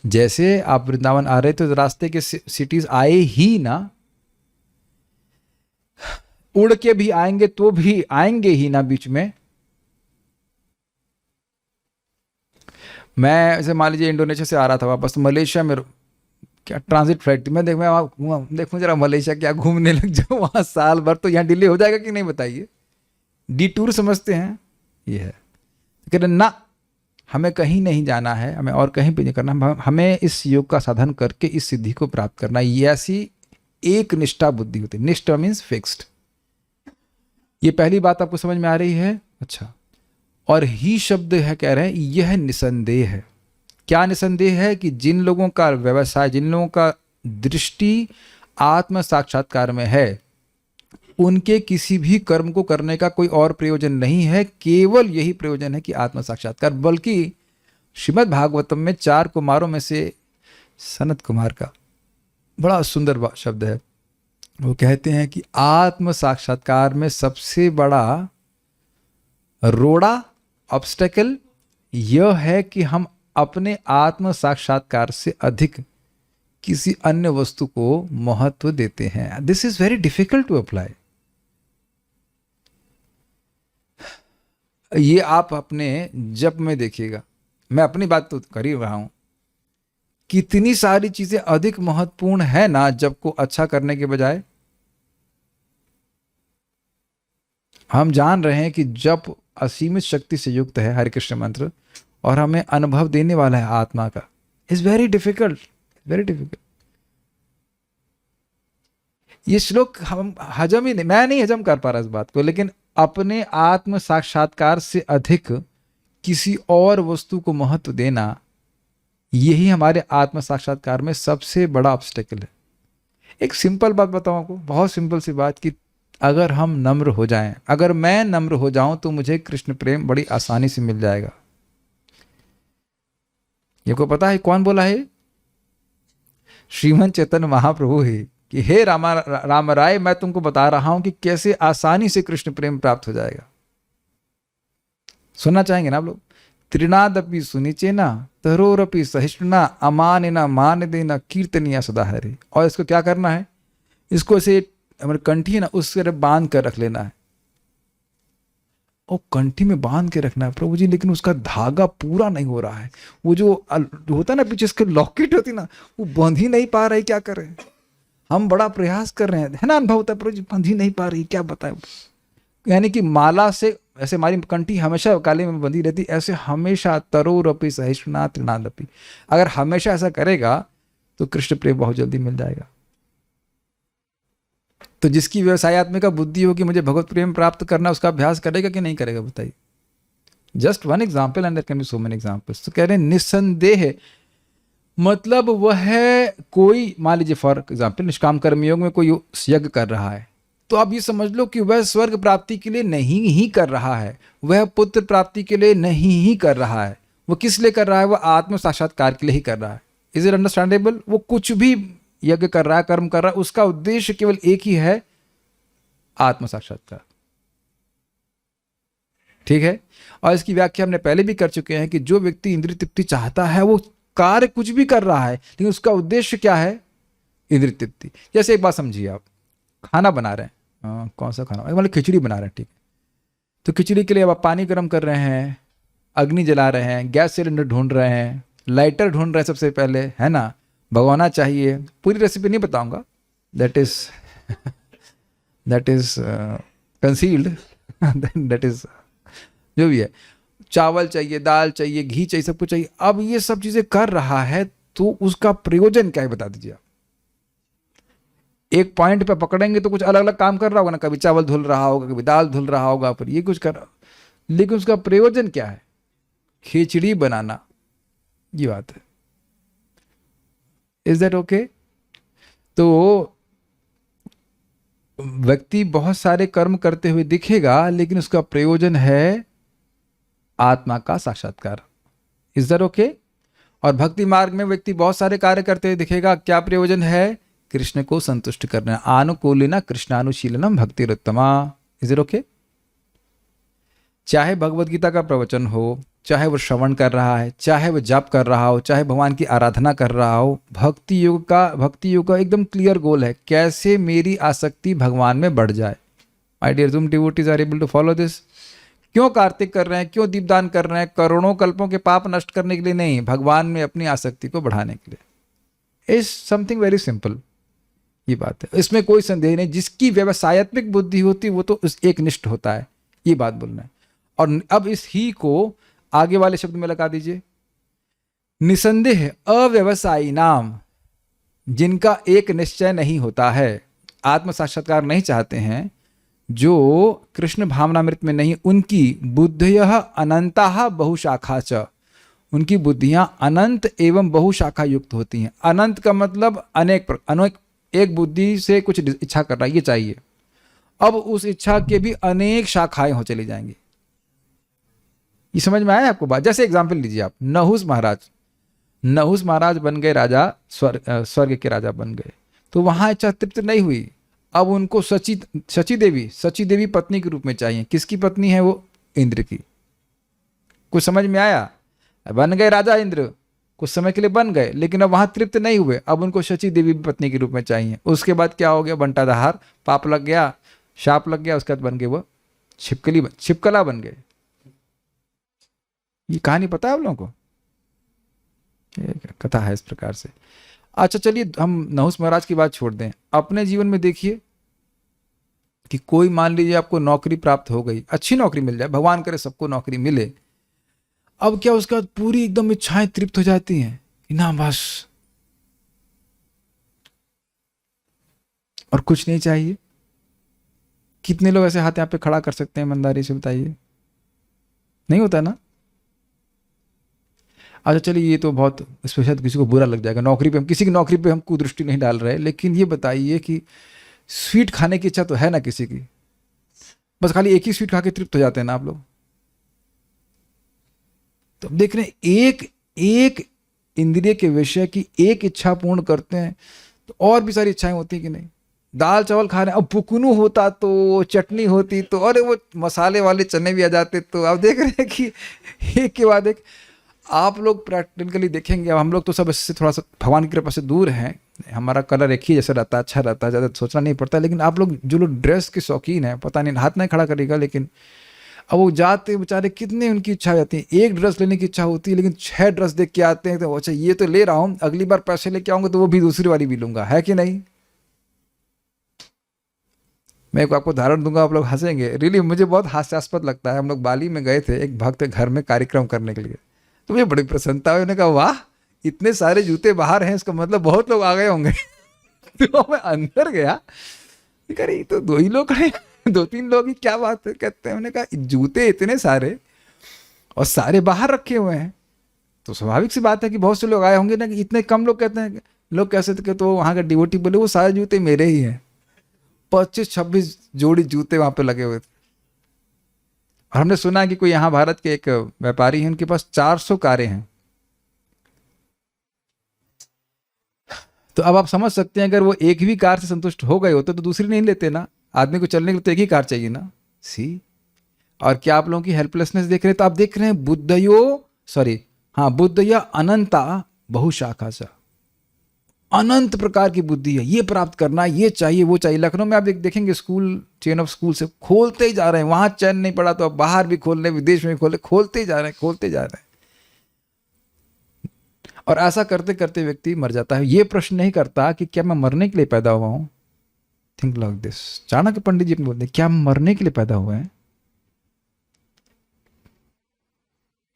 जैसे आप वृंदावन आ रहे थे तो रास्ते के सिटीज आए ही ना, उड़ के भी आएंगे तो भी आएंगे ही ना बीच में। मैं ऐसे मान लीजिए इंडोनेशिया से आ रहा था वापस, तो मलेशिया में क्या ट्रांजिट फ्लाइट थी, मैं देखूं जरा मलेशिया क्या घूमने लग जाऊं वहां साल भर, तो यहाँ डिले हो जाएगा कि नहीं बताइए? डी टूर समझते हैं ये है। कह रहे ना, हमें कहीं नहीं जाना है, हमें और कहीं पे नहीं करना, हमें इस योग का साधन करके इस सिद्धि को प्राप्त करना। ये ऐसी एक निष्ठा बुद्धि होती है। निष्ठा मीन्स फिक्स्ड। ये पहली बात आपको समझ में आ रही है? अच्छा। और ही शब्द है, कह रहे हैं यह निसंदेह है। क्या निसंदेह है? कि जिन लोगों का व्यवसाय, जिन लोगों का दृष्टि आत्म साक्षात्कार में है, उनके किसी भी कर्म को करने का कोई और प्रयोजन नहीं है, केवल यही प्रयोजन है कि आत्म साक्षात्कार। बल्कि श्रीमद् भागवतम में 4 कुमारों में से सनत कुमार का बड़ा सुंदर शब्द है। वो कहते हैं कि आत्म साक्षात्कार में सबसे बड़ा रोड़ा, ऑब्स्टेकल यह है कि हम अपने आत्म साक्षात्कार से अधिक किसी अन्य वस्तु को महत्व देते हैं। This is very difficult to apply. ये आप अपने जप में देखिएगा, मैं अपनी बात तो कर ही रहा हूं, कितनी सारी चीजें अधिक महत्वपूर्ण है ना जप को अच्छा करने के बजाय। हम जान रहे हैं कि जप असीमित शक्ति से युक्त है, हरे कृष्ण मंत्र, और हमें अनुभव देने वाला है आत्मा का। Is very difficult, very difficult. ये श्लोक हम हजम ही नहीं, मैं नहीं हजम कर पा रहा इस बात को, लेकिन अपने आत्म साक्षात्कार से अधिक किसी और वस्तु को महत्व देना, यही हमारे आत्म साक्षात्कार में सबसे बड़ा ऑब्स्टेकल है। एक सिंपल बात बताऊं आपको, बहुत सिंपल सी बात, कि अगर हम नम्र हो जाएं, अगर मैं नम्र हो जाऊं, तो मुझे कृष्ण प्रेम बड़ी आसानी से मिल जाएगा। ये को पता है कौन बोला है? श्रीमन चैतन्य महाप्रभु ही, कि हे राम राय, मैं तुमको बता रहा हूं कि कैसे आसानी से कृष्ण प्रेम प्राप्त हो जाएगा। सुनना चाहेंगे ना आप लोग? त्रिनादपि सुनिचेना तरोरपि सहिष्णुना अमानिना मान देना कीर्तनिया सदा हरे। और इसको क्या करना है? इसको ऐसे हमारे कंठी है ना, उससे बांध कर रख लेना है। और कंठी में बांध के रखना है प्रभु जी, लेकिन उसका धागा पूरा नहीं हो रहा है। वो जो होता है ना पीछे इसके लॉकेट होती ना, वो बंध ही नहीं पा रही, क्या करें? हम बड़ा प्रयास कर रहे हैं, है ना, अनुभव होता है प्रभु जी बंध ही नहीं पा रही, क्या बताएं। यानी कि माला से ऐसे हमारी कंठी हमेशा काले में बंधी रहती, ऐसे हमेशा तरोरपि सहिष्णुना त्रिनादपि। अगर हमेशा ऐसा करेगा तो कृष्ण प्रेम बहुत जल्दी मिल जाएगा। तो जिसकी व्यवसायत्मिका बुद्धि हो कि मुझे भगवत प्रेम प्राप्त करना, उसका अभ्यास करेगा कि नहीं करेगा बताइए? Just one example and there can be so many examples. तो कह रहे हैं निस्संदेह, मतलब वह है कोई, मान लीजिए फॉर एग्जाम्पल निष्काम कर्मयोग में कोई यज्ञ कर रहा है, तो आप ये समझ लो कि वह स्वर्ग प्राप्ति के लिए नहीं ही कर रहा है, वह पुत्र प्राप्ति के लिए नहीं ही कर रहा है। वो किस लिए कर रहा है? वह आत्म साक्षात्कार के लिए ही कर रहा है। Is it understandable? वो कुछ भी यज्ञ कर रहा है, कर्म कर रहा है, उसका उद्देश्य केवल एक ही है, आत्म साक्षात्कार। ठीक है? और इसकी व्याख्या हमने पहले भी कर चुके हैं कि जो व्यक्ति इंद्रिय तृप्ति चाहता है, वो कार्य कुछ भी कर रहा है, लेकिन उसका उद्देश्य क्या है? इंद्रिय तृप्ति। जैसे एक बात समझिए, आप खाना बना रहे हैं, कौन सा खाना? मतलब खिचड़ी बना रहे हैं, ठीक है? तो खिचड़ी के लिए अब आप पानी गर्म कर रहे हैं, अग्नि जला रहे हैं, गैस सिलेंडर ढूंढ रहे हैं, लाइटर ढूंढ रहे हैं सबसे पहले, है ना, भगवाना चाहिए। पूरी रेसिपी नहीं बताऊंगा, that is concealed, that is जो भी है। चावल चाहिए, दाल चाहिए, घी चाहिए, सब कुछ चाहिए। अब ये सब चीजें कर रहा है, तो उसका प्रयोजन क्या है बता दीजिए आप। एक पॉइंट पे पकड़ेंगे तो कुछ अलग अलग काम कर रहा होगा ना, कभी चावल धुल रहा होगा, कभी दाल धुल रहा होगा, फिर ये कुछ कर रहा, लेकिन उसका प्रयोजन क्या है? खिचड़ी बनाना, ये बात है। Is that okay? तो व्यक्ति बहुत सारे कर्म करते हुए दिखेगा, लेकिन उसका प्रयोजन है आत्मा का साक्षात्कार। Is that okay? और भक्ति मार्ग में व्यक्ति बहुत सारे कार्य करते हुए दिखेगा, क्या प्रयोजन है? कृष्ण को संतुष्ट करना। आनुकूलिना कृष्णानुशीलनम भक्तिरुत्तमा। Is it okay? चाहे भगवत गीता का प्रवचन हो, चाहे वो श्रवण कर रहा है, चाहे वो जप कर रहा हो, चाहे भगवान की आराधना कर रहा हो, भक्ति योग का एकदम क्लियर गोल है, कैसे मेरी आसक्ति भगवान में बढ़ जाए। माय डियर तुम devotees are able to follow this? क्यों कार्तिक कर रहे हैं, क्यों दीपदान कर रहे हैं? करोड़ों कल्पों के पाप नष्ट करने के लिए नहीं, भगवान में अपनी आसक्ति को बढ़ाने के लिए। इज समथिंग वेरी सिंपल, ये बात है, इसमें कोई संदेह नहीं। जिसकी व्यवसायत्मिक बुद्धि होती वो तो उस एक निष्ठ होता है, ये बात बोलना है। और अब इस ही को आगे वाले शब्द में लगा दीजिए, निसंदेह अव्यवसायी नाम, जिनका एक निश्चय नहीं होता है, आत्म साक्षात्कार नहीं चाहते हैं, जो कृष्ण भावनामृत में नहीं, उनकी बुद्धयः अनंता बहुशाखा च, उनकी बुद्धियां अनंत एवं बहुशाखा युक्त होती हैं। अनंत का मतलब अनेक, एक बुद्धि से कुछ इच्छा कर रहा है, ये चाहिए, अब उस इच्छा के भी अनेक शाखाएं हो चली जाएंगी। ये समझ में आया आपको बात? जैसे एग्जाम्पल लीजिए आप, नहुस महाराज बन गए राजा, स्वर्ग के राजा बन गए, तो वहां इच्छा तृप्त नहीं हुई। अब उनको सची देवी पत्नी के रूप में चाहिए। किसकी पत्नी है वो? इंद्र की। कुछ समझ में आया? बन गए राजा इंद्र, कुछ समय के लिए बन गए, लेकिन अब वहां तृप्त नहीं हुए, अब उनको शची देवी पत्नी के रूप में चाहिए। उसके बाद क्या हो गया? बंटाधार, पाप लग गया, शाप लग गया, उसके बाद बन गए वो छिपकला बन गए। ये कहानी पता है आप लोगों को? कथा है इस प्रकार से। अच्छा चलिए हम नहुस महाराज की बात छोड़ दें, अपने जीवन में देखिए कि कोई मान लीजिए आपको नौकरी प्राप्त हो गई, अच्छी नौकरी मिल जाए, भगवान करे सबको नौकरी मिले। अब क्या उसका पूरी एकदम इच्छाएं तृप्त हो जाती हैं ना बस, और कुछ नहीं चाहिए। कितने लोग ऐसे हाथ यहाँ पे खड़ा कर सकते हैं ईमानदारी से, बताइए? नहीं होता ना। अच्छा चलिए, ये तो बहुत स्पेशल, किसी को बुरा लग जाएगा। नौकरी पे हम, किसी की नौकरी पे हम कुदृष्टि नहीं डाल रहे, लेकिन ये बताइए कि स्वीट खाने की इच्छा तो है ना किसी की, बस खाली एक ही स्वीट खा के तृप्त हो जाते हैं ना आप लोग। तो देख रहे हैं, एक एक इंद्रिय के विषय की एक इच्छा पूर्ण करते हैं तो और भी सारी इच्छाएं होती कि नहीं। दाल चावल खा रहे हैं, अब पुकनू होता तो, चटनी होती तो, अरे वो मसाले वाले चने भी आ जाते तो। अब देख रहे हैं कि एक के बाद एक। आप लोग प्रैक्टिकली देखेंगे, अब हम लोग तो सब इससे थोड़ा सा भगवान की कृपा से दूर हैं, हमारा कलर एक ही जैसा रहता है, अच्छा रहता है, ज़्यादा सोचना नहीं पड़ता। लेकिन आप लोग जो लोग ड्रेस के शौकीन हैं, पता नहीं हाथ नहीं खड़ा करेगा, लेकिन अब वो जाते बेचारे, कितने उनकी इच्छा हो जाती है। एक ड्रेस लेने की इच्छा होती है, लेकिन 6 ड्रेस देख के आते हैं तो अच्छा ये तो ले रहा हूँ, अगली बार पैसे लेके आऊँगा तो वो भी दूसरी वाली भी लूँगा, है कि नहीं? मैं आपको उदाहरण दूंगा, आप लोग हंसेंगे, रियली मुझे बहुत हास्यास्पद लगता है। हम लोग बाली में गए थे एक भक्त घर में कार्यक्रम करने के लिए, तो मुझे बड़ी प्रसन्नता हुई। उन्होंने कहा वाह, इतने सारे जूते बाहर हैं, इसका मतलब बहुत लोग आ गए होंगे। तो मैं अंदर गया, अरे ये तो 2 ही लोग खड़े, 2-3 लोग ही, क्या बात है? कहते हैं, उन्होंने कहा जूते इतने सारे और सारे बाहर रखे हुए हैं, तो स्वाभाविक सी बात है कि बहुत से लोग आए होंगे ना। कि इतने कम लोग कहते हैं, लोग कैसे थे? तो वहाँ का डिवोटी बोले वो सारे जूते मेरे ही हैं। 25-26 जोड़ी जूते वहां पे लगे हुए थे। और हमने सुना है कि कोई यहाँ भारत के एक व्यापारी हैं, उनके पास 400 कारें हैं। तो अब आप समझ सकते हैं, अगर वो एक भी कार से संतुष्ट हो गए होते तो दूसरी नहीं लेते ना। आदमी को चलने के लिए तो एक ही कार चाहिए ना। सी, और क्या आप लोगों की हेल्पलेसनेस देख रहे हैं? तो आप देख रहे हैं बुद्धयो अनंता बहुशाखा सा, अनंत प्रकार की बुद्धि है। ये प्राप्त करना, ये चाहिए, वो चाहिए। लखनऊ में आप देखेंगे स्कूल, चेन ऑफ स्कूल से खोलते ही जा रहे हैं। वहां चैन नहीं पड़ा तो अब बाहर भी खोल रहे, विदेश में भी खोल रहे, खोलते ही जा रहे हैं, खोलते जा रहे हैं। और ऐसा करते करते व्यक्ति मर जाता है। ये प्रश्न नहीं करता कि क्या मैं मरने के लिए पैदा हुआ हूं। Think like this. Chanakya Pandit ji ने बोलते, क्या हम मरने के लिए पैदा हुए हैं?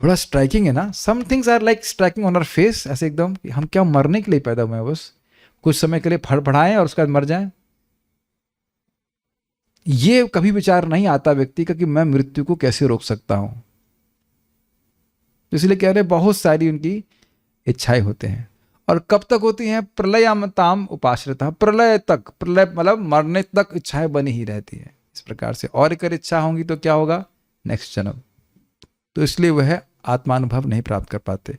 बड़ा स्ट्राइकिंग है ना। Some things are like striking on our face, ऐसे एकदम कि हम क्या मरने के लिए पैदा हुए हैं? बस कुछ समय के लिए फड़फड़ाएं और उसके बाद मर जाएं। ये कभी विचार नहीं आता व्यक्ति का कि मैं मृत्यु को कैसे रोक सकता हूं। इसलिए कह रहे बहुत सारी उनकी इच्छाएं होते हैं। और कब तक होती हैं? प्रलयामताम उपाश्रिता, प्रलय तक, प्रलय मतलब मरने तक इच्छाएं बनी ही रहती है इस प्रकार से। और अगर इच्छा होंगी तो क्या होगा? नेक्स्ट जन्म। तो इसलिए वह आत्मानुभव नहीं प्राप्त कर पाते।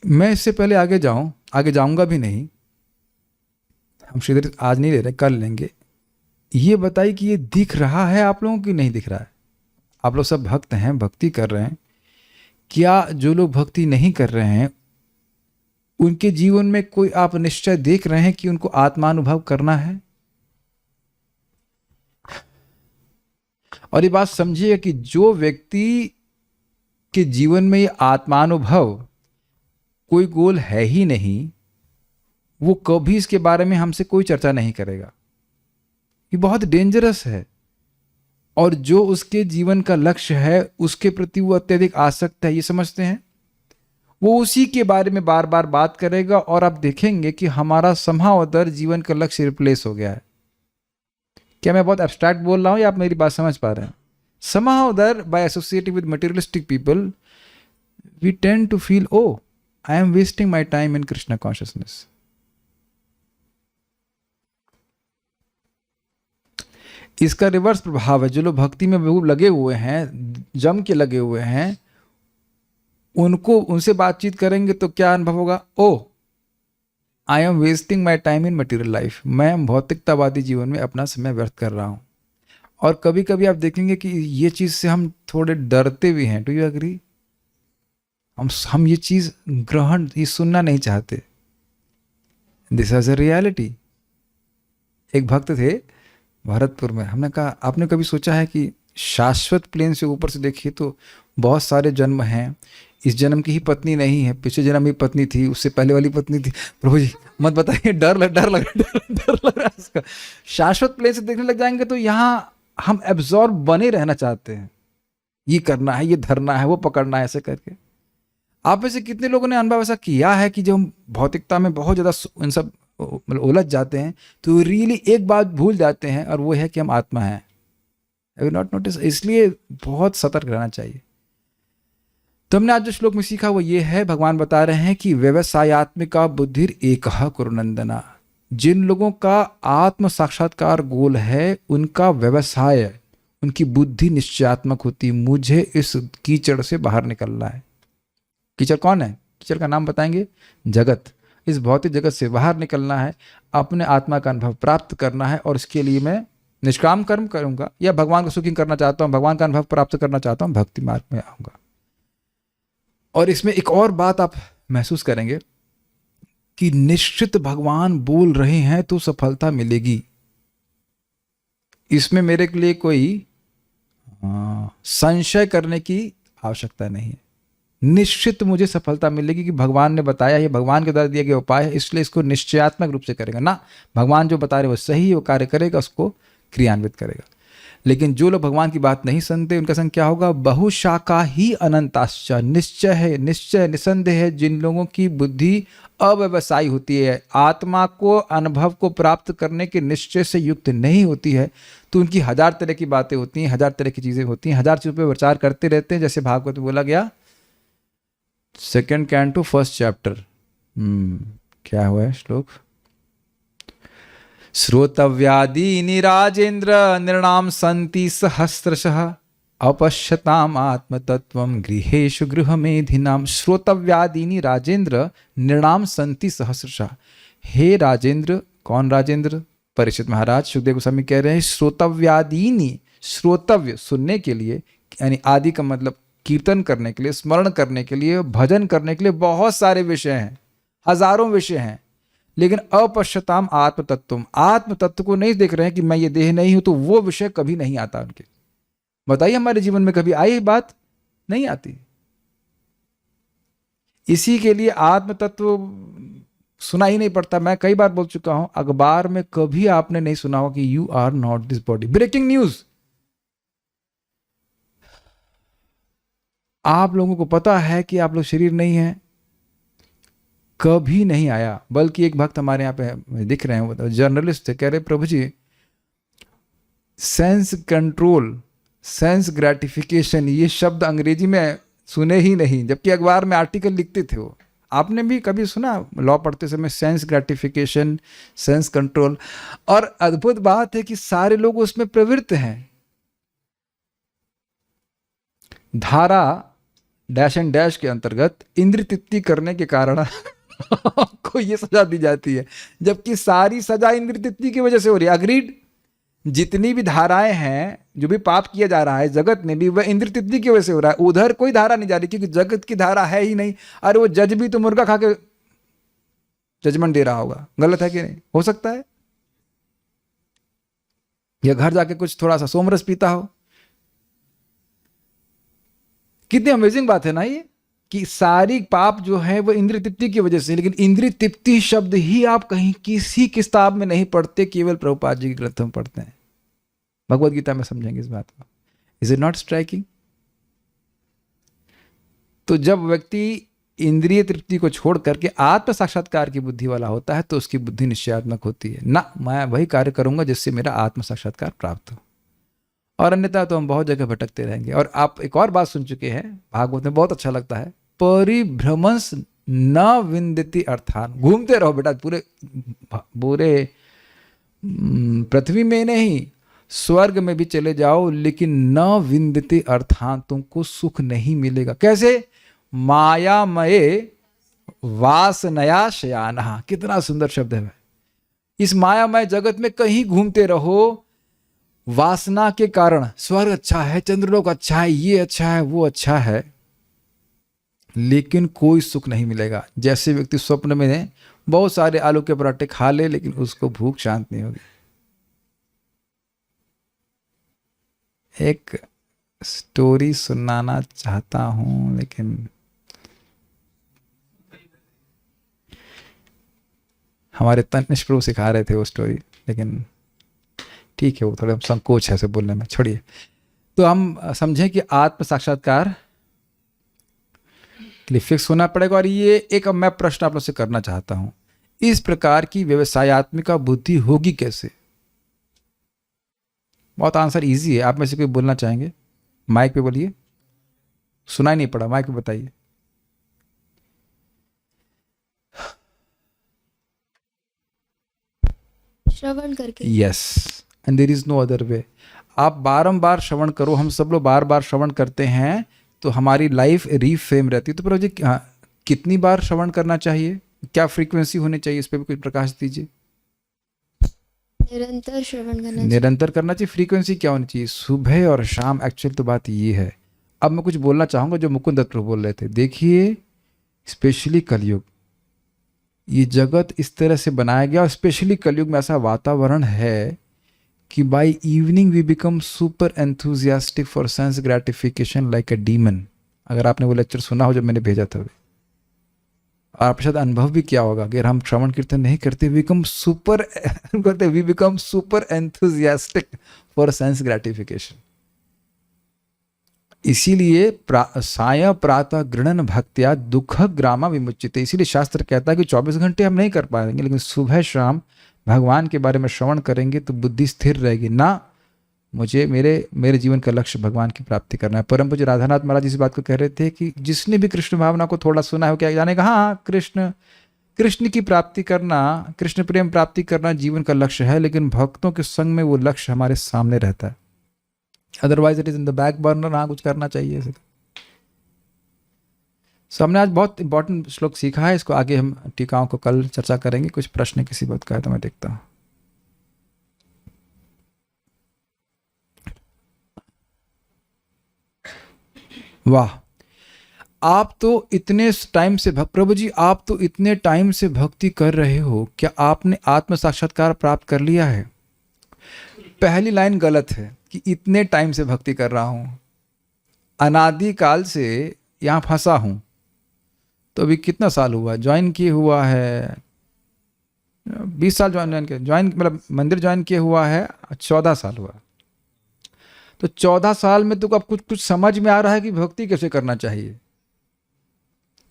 मैं इससे पहले आगे जाऊंगा भी नहीं, हम सीधे आज नहीं ले रहे, कल लेंगे। ये बताइए कि ये दिख रहा है आप लोगों की नहीं दिख रहा है? आप लोग सब भक्त हैं, भक्ति कर रहे हैं। क्या जो लोग भक्ति नहीं कर रहे हैं उनके जीवन में कोई आप निश्चय देख रहे हैं कि उनको आत्मानुभव करना है? और ये बात समझिए कि जो व्यक्ति के जीवन में ये आत्मानुभव कोई गोल है ही नहीं, वो कभी इसके बारे में हमसे कोई चर्चा नहीं करेगा। ये बहुत डेंजरस है। और जो उसके जीवन का लक्ष्य है उसके प्रति वो अत्यधिक आसक्त है, ये समझते हैं, वो उसी के बारे में बार बार बात करेगा। और आप देखेंगे कि हमारा somehow other जीवन का लक्ष्य रिप्लेस हो गया है। क्या मैं बहुत एब्स्ट्रैक्ट बोल रहा हूं या आप मेरी बात समझ पा रहे हैं? somehow other by associating with materialistic people we tend to feel, oh, I am wasting my time in Krishna consciousness. इसका रिवर्स प्रभाव है। जो लोग भक्ति में खूब लगे हुए हैं, जम के लगे हुए हैं, उनसे बातचीत करेंगे तो क्या अनुभव होगा? Oh, I am wasting my time in material life. मैं भौतिकतावादी जीवन में अपना समय व्यर्थ कर रहा हूं। और कभी कभी आप देखेंगे कि ये चीज से हम थोड़े डरते भी हैं। Do you agree? हम ये चीज ग्रहण, ये सुनना नहीं चाहते। This is a reality. एक भक्त थे भरतपुर में, हमने कहा आपने कभी सोचा है कि शाश्वत प्लेन से ऊपर से देखिए तो बहुत सारे जन्म हैं, इस जन्म की ही पत्नी नहीं है, पिछले जन्म ही पत्नी थी, उससे पहले वाली पत्नी थी। प्रभु जी मत बताइए, डर लग रहा है इसका। शाश्वत प्लेन से देखने लग जाएंगे तो यहाँ हम एब्जॉर्ब बने रहना चाहते हैं, ये करना है, ये धरना है, वो पकड़ना है, ऐसे करके। आप में से कितने लोगों ने अनुभव ऐसा किया है कि जो हम भौतिकता में बहुत ज़्यादा इन सब मतलब उलझ जाते हैं तो रियली एक बात भूल जाते हैं, और वो है कि हम आत्मा हैं। Have you not notice? इसलिए बहुत सतर्क रहना चाहिए। तो हमने आज जो श्लोक में सीखा वो ये है, भगवान बता रहे हैं कि व्यवसायत्मिका बुद्धिर एकः कुरुनंदना। जिन लोगों का आत्म साक्षात्कार गोल है, उनका व्यवसाय, उनकी बुद्धि निश्चयात्मक होती, मुझे इस कीचड़ से बाहर निकलना है। कीचड़ कौन है? कीचड़ का नाम बताएंगे, जगत। इस भौतिक जगत से बाहर निकलना है, अपने आत्मा का अनुभव प्राप्त करना है, और इसके लिए मैं निष्काम कर्म करूंगा, या भगवान को सुखी करना चाहता हूं, भगवान का अनुभव प्राप्त करना चाहता हूं, भक्ति मार्ग में आऊंगा। और इसमें एक और बात आप महसूस करेंगे कि निश्चित भगवान बोल रहे हैं तो सफलता मिलेगी। इसमें मेरे लिए कोई संशय करने की आवश्यकता नहीं है। निश्चित मुझे सफलता मिलेगी कि भगवान ने बताया, ये भगवान के द्वारा दिया गया उपाय है, इसलिए इसको निश्चयात्मक रूप से करेगा ना। भगवान जो बता रहे वो सही है, वो कार्य करेगा, उसको क्रियान्वित करेगा। लेकिन जो लोग भगवान की बात नहीं सुनते, उनका संग क्या होगा? बहुशाखा ही अनंताश्च। निश्चय है, निश्चय निसंदेह है, जिन लोगों की बुद्धि अव्यवसायी होती है, आत्मा को अनुभव को प्राप्त करने के निश्चय से युक्त नहीं होती है, तो उनकी हजार तरह की बातें होती हैं, हजार तरह की चीज़ें होती हैं, हजार चीज़ों पर विचार करते रहते हैं। जैसे भागवत में बोला गया 2nd कैंटो 1st चैप्टर, क्या हुआ है श्लोक? श्रोतव्यादीनि राजेंद्र निर्णाम संति सहस्रशः अपश्यताम आत्मतत्वम गृहेषु गृहमेधिनाम। श्रोतव्यादीनि राजेंद्र निर्णाम संति सहस्रशः। हे राजेंद्र, कौन राजेंद्र? परीक्षित महाराज सुखदेव गोस्वामी कह रहे हैं श्रोतव्यादीनि, श्रोतव्य सुनने के लिए, यानी आदि का मतलब कीर्तन करने के लिए, स्मरण करने के लिए, भजन करने के लिए बहुत सारे विषय हैं, हजारों विषय हैं, लेकिन अपश्यताम आत्म तत्व, आत्म तत्व को नहीं देख रहे हैं कि मैं ये देह नहीं हूं, तो वो विषय कभी नहीं आता उनके। बताइए हमारे जीवन में कभी आई बात? नहीं आती। इसी के लिए आत्म तत्व सुना ही नहीं पड़ता। मैं कई बार बोल चुका हूं, अखबार में कभी आपने नहीं सुना हो कि you are not this body, breaking news. आप लोगों को पता है कि आप लोग शरीर नहीं है, कभी नहीं आया। बल्कि एक भक्त हमारे यहाँ पे दिख रहे हैं, वो जर्नलिस्ट थे, कह रहे प्रभु जी सेंस कंट्रोल, सेंस ग्रेटिफिकेशन, ये शब्द अंग्रेजी में सुने ही नहीं, जबकि अखबार में आर्टिकल लिखते थे वो। आपने भी कभी सुना लॉ पढ़ते समय सेंस ग्रेटिफिकेशन, सेंस कंट्रोल? और अद्भुत बात है कि सारे लोग उसमें प्रवृत्त हैं। धारा डैश एंड डैश के अंतर्गत इंद्र तृप्ति करने के कारण को ये सजा दी जाती है, जबकि सारी सजा इंद्र तृप्ति की वजह से हो रही है। अग्रीड? जितनी भी धाराएं हैं, जो भी पाप किया जा रहा है जगत में भी, वह इंद्र तृप्ति की वजह से हो रहा है। उधर कोई धारा नहीं जा रही, क्योंकि जगत की धारा है ही नहीं। अरे वो जज भी तो मुर्गा खा के जजमेंट दे रहा होगा, गलत है कि नहीं? हो सकता है या घर जाके कुछ थोड़ा सा सोमरस पीता हो। कितनी अमेजिंग बात है ना ये, कि सारी पाप जो है वो इंद्रिय तृप्ति की वजह से। लेकिन इंद्रिय तृप्ति शब्द ही आप कहीं किसी किताब में नहीं पढ़ते, केवल प्रभुपाद जी के ग्रंथों में पढ़ते हैं। भगवत गीता में समझेंगे इस बात को। Is it not striking? तो जब व्यक्ति इंद्रिय तृप्ति को छोड़ करके आत्म साक्षात्कार की बुद्धि वाला होता है, तो उसकी बुद्धि निश्चयात्मक होती है ना, मैं वही कार्य करूंगा जिससे मेरा आत्म साक्षात्कार प्राप्त हो, और अन्यथा तो हम बहुत जगह भटकते रहेंगे। और आप एक और बात सुन चुके हैं, भागवत में बहुत अच्छा लगता है, परिभ्रमंस न विंदति अर्थान। घूमते रहो बेटा, पूरे पृथ्वी में नहीं, स्वर्ग में भी चले जाओ, लेकिन न विंदति अर्थान, तुमको सुख नहीं मिलेगा। कैसे? मायामये वासनया शयानः। कितना सुंदर शब्द है। इस मायामय जगत में कहीं घूमते रहो, वासना के कारण स्वर्ग अच्छा है, चंद्रलोक अच्छा है, ये अच्छा है, वो अच्छा है, लेकिन कोई सुख नहीं मिलेगा। जैसे व्यक्ति स्वप्न में बहुत सारे आलू के पराठे खा ले, लेकिन उसको भूख शांत नहीं होगी। एक स्टोरी सुनाना चाहता हूं, लेकिन हमारे तनिष्ठ प्रभु सिखा रहे थे वो स्टोरी, लेकिन ठीक है, वो थोड़ा संकोच है ऐसे बोलने में, छोड़िए। तो हम समझें कि आत्म साक्षात्कार इसके लिए फिक्स होना पड़ेगा। और ये एक अब मैं प्रश्न आप लोग से करना चाहता हूं, इस प्रकार की व्यवसायत्मिका बुद्धि होगी कैसे? बहुत आंसर इजी है। आप में से कोई बोलना चाहेंगे? माइक पे बोलिए, सुनाई नहीं पड़ा, माइक पे बताइए। श्रवण करके। Yes, and there is no other way. आप बारंबार श्रवण करो, हम सब लोग बार बार श्रवण करते हैं तो हमारी लाइफ रीफ्रेम रहती है। तो प्रभु जी कितनी बार श्रवण करना चाहिए, क्या फ्रीक्वेंसी होनी चाहिए, इस पर भी कुछ प्रकाश दीजिए। निरंतर श्रवण करना चाहिए। निरंतर करना चाहिए। फ्रीक्वेंसी क्या होनी चाहिए? सुबह और शाम। एक्चुअल तो बात ये है। अब मैं कुछ बोलना चाहूँगा जो मुकुंद दत्त प्रभु बोल रहे थे। देखिए, स्पेशली कलयुग, ये जगत इस तरह से बनाया गया, और स्पेशली कलयुग में ऐसा वातावरण है कि by evening we become super enthusiastic for sense gratification like a demon. अगर आपने वो लेक्चर सुना हो जब मैंने भेजा था, और आप शायद अनुभव भी किया होगा, अगर हम श्रवण कीर्तन नहीं करते we become super enthusiastic for sense gratification. इसीलिए साय प्रातः गृणन भक्त्या दुख ग्रामा विमुच्यते। इसीलिए शास्त्र कहता है कि 24 घंटे हम नहीं कर पाएंगे, लेकिन सुबह शाम भगवान के बारे में श्रवण करेंगे तो बुद्धि स्थिर रहेगी। ना मुझे मेरे जीवन का लक्ष्य भगवान की प्राप्ति करना है। परम पूज्य राधानाथ महाराज इस बात को कह रहे थे कि जिसने भी कृष्ण भावना को थोड़ा सुना है, क्या जानेगा, हाँ कृष्ण की प्राप्ति करना, कृष्ण प्रेम प्राप्ति करना जीवन का लक्ष्य है, लेकिन भक्तों के संग में वो लक्ष्य हमारे सामने रहता है। Otherwise it is in the back burner. हाँ, कुछ करना चाहिए ऐसे। सो हमने आज बहुत इंपॉर्टेंट श्लोक सीखा है, इसको आगे हम टीकाओं को कल चर्चा करेंगे। कुछ प्रश्न किसी बात का है तो मैं देखता हूँ। वाह, आप तो इतने टाइम से प्रभु जी आप तो इतने टाइम से भक्ति कर रहे हो, क्या आपने आत्म साक्षात्कार प्राप्त कर लिया है? पहली लाइन गलत है कि इतने टाइम से भक्ति कर रहा हूं। अनादि काल से यहां फंसा हूं। तो अभी कितना साल हुआ ज्वाइन किए हुआ है? 20 साल ज्वाइन मतलब मंदिर ज्वाइन किए हुआ है 14 साल हुआ। तो 14 साल में तो अब कुछ समझ में आ रहा है कि भक्ति कैसे करना चाहिए।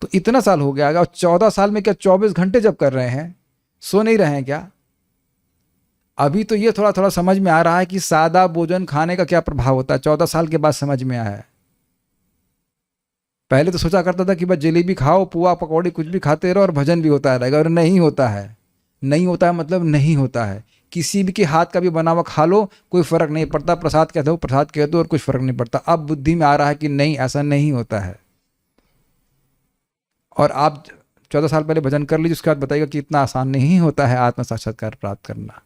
तो इतना साल हो गया, और 14 साल में क्या 24 घंटे जब कर रहे हैं, सो नहीं रहे हैं क्या? अभी तो ये थोड़ा थोड़ा समझ में आ रहा है कि सादा भोजन खाने का क्या प्रभाव होता है। 14 साल के बाद समझ में आया है। पहले तो सोचा करता था कि बस जलेबी खाओ, पुआ पकौड़ी कुछ भी खाते रहो और भजन भी होता रहेगा, और नहीं होता है। नहीं होता है मतलब नहीं होता है। किसी भी के हाथ का भी बना हुआ खा लो, कोई फर्क नहीं पड़ता। प्रसाद कह दो, प्रसाद कह दो, और कुछ फर्क नहीं पड़ता। अब बुद्धि में आ रहा है कि नहीं, ऐसा नहीं होता है। और आप 14 साल पहले भजन कर लीजिए, उसके बाद बताइएगा कि इतना आसान नहीं होता है आत्म साक्षात्कार प्राप्त करना।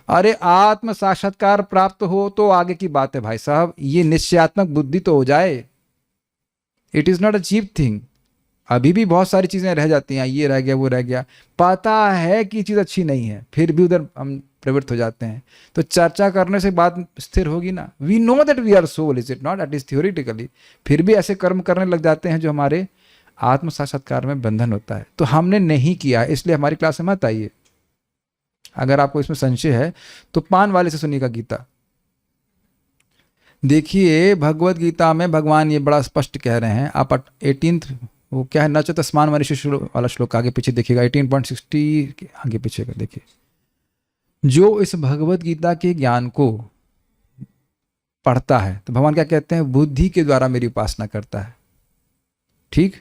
अरे आत्म साक्षात्कार प्राप्त हो तो आगे की बात है भाई साहब, ये निश्चयात्मक बुद्धि तो हो जाए। It is not a cheap thing. अभी भी बहुत सारी चीजें रह जाती हैं, ये रह गया वो रह गया, पता है कि चीज अच्छी नहीं है, फिर भी उधर हम प्रवृत्त हो जाते हैं। तो चर्चा करने से बात स्थिर होगी ना। We know that we are soul, is it not? It is theoretically. फिर भी ऐसे कर्म करने लग जाते हैं जो हमारे आत्म साक्षात्कार में बंधन होता है। तो हमने नहीं किया, इसलिए हमारी क्लास में मत आइए। अगर आपको इसमें संशय है तो पान वाले से सुनिएगा गीता। देखिए भगवत गीता में भगवान ये बड़ा स्पष्ट कह रहे हैं। आप 18th वो क्या है, नचत स्मान मनुष्य वाला श्लोक आगे पीछे देखिएगा, 18.60 आगे पीछे का देखिए। जो इस भगवत गीता के ज्ञान को पढ़ता है, तो भगवान क्या कहते हैं, बुद्धि के द्वारा मेरी उपासना करता है। ठीक,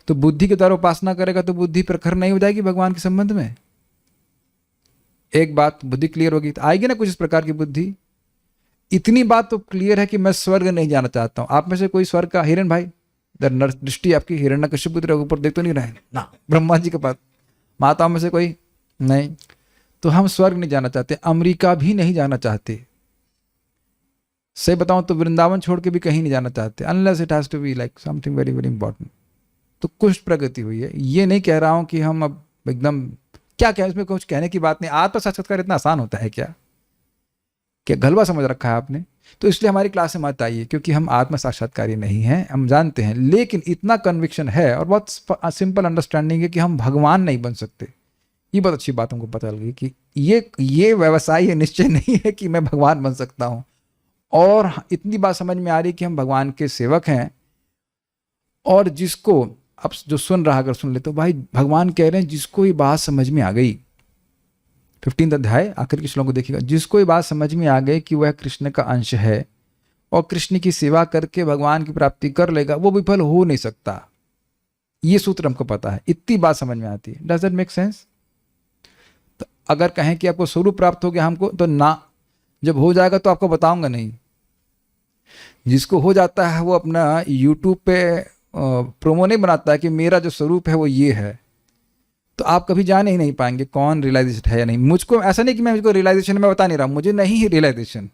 तो बुद्धि के द्वारा उपासना करेगा तो बुद्धि प्रखर नहीं हो जाएगी भगवान के संबंध में। एक बात बुद्धि क्लियर होगी तो आएगी ना कुछ इस प्रकार की बुद्धि। इतनी बात तो क्लियर है कि मैं स्वर्ग नहीं जाना चाहता हूं। आप में से कोई स्वर्ग का, हिरण भाई दृष्टि आपकी हिरण्यकश्यप की ऊपर देख तो नहीं रहे ना, ब्रह्मा जी के पास। माताओं में से कोई नहीं। तो हम स्वर्ग नहीं जाना चाहते, अमेरिका भी नहीं जाना चाहते। सही बताऊं तो वृंदावन छोड़ के भी कहीं नहीं जाना चाहते, unless it has to be like something very very important. तो कुछ प्रगति हुई है। ये नहीं कह रहा हूं कि हम अब एकदम क्या क्या, इसमें कुछ कहने की बात नहीं। आत्म साक्षात्कार इतना आसान होता है क्या गलबा समझ रखा है आपने? तो इसलिए हमारी क्लास में मत आइए, क्योंकि हम आत्म साक्षात्कारी नहीं हैं, हम जानते हैं। लेकिन इतना कन्विक्शन है और बहुत सिंपल अंडरस्टैंडिंग है कि हम भगवान नहीं बन सकते। ये बहुत अच्छी बात हमको पता लगी कि ये व्यवसाय, ये निश्चय नहीं है कि मैं भगवान बन सकता हूँ। और इतनी बात समझ में आ रही कि हम भगवान के सेवक हैं, और जिसको अब जो सुन रहा अगर सुन ले तो भाई भगवान कह रहे हैं जिसको ये बात समझ में आ गई, 15 अध्याय आखिर के श्लोक को देखिएगा, जिसको ये बात समझ में आ गई कि वह कृष्ण का अंश है और कृष्ण की सेवा करके भगवान की प्राप्ति कर लेगा, वो विफल हो नहीं सकता। ये सूत्र हमको पता है, इतनी बात समझ में आती है। Does that make sense? तो अगर कहें कि आपको स्वरूप प्राप्त हो गया हमको, तो ना, जब हो जाएगा तो आपको बताऊंगा नहीं। जिसको हो जाता है वो अपना यूट्यूब पे प्रोमो नहीं बनाता है कि मेरा जो स्वरूप है वो ये है, तो आप कभी जान ही नहीं पाएंगे कौन रियलाइजेशन है या नहीं। मुझको ऐसा नहीं कि मैं मुझको रियलाइजेशन में बता नहीं रहा हूँ, मुझे नहीं है रियलाइजेशन,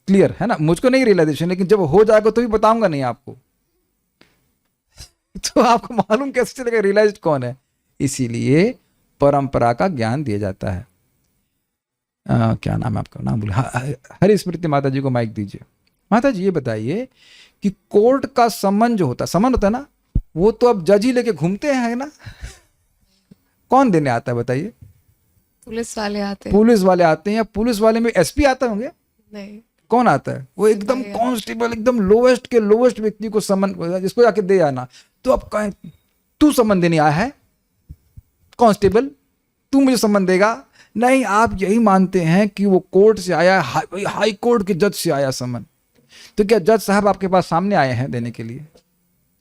क्लियर है ना, मुझको नहीं रियलाइजेशन, लेकिन जब हो जाएगा तो भी बताऊंगा नहीं आपको। तो आपको मालूम कैसे चलेगा रियलाइज कौन है? इसीलिए परंपरा का ज्ञान दिया जाता है। क्या नाम है आपका? नाम बोले। हरि स्मृति माता जी को माइक दीजिए। माता जी ये बताइए कि कोर्ट का समन जो होता है, समन होता है ना, वो तो अब जज ही लेके घूमते हैं ना, कौन देने आता है बताइए? पुलिस वाले आते हैं। पुलिस वाले आते हैं, या पुलिस वाले में एसपी आते होंगे? नहीं, कौन आता है? वो एकदम कांस्टेबल, एकदम लोवेस्ट के लोवेस्ट व्यक्ति को समन, जिसको जाके दे आना। तो अब कहें तू समन देने आया है कांस्टेबल, तू मुझे समन देगा? नहीं, आप यही मानते हैं कि वो कोर्ट से आया, हाई कोर्ट के जज से आया समन। तो क्या जज साहब आपके पास सामने आए हैं देने के लिए?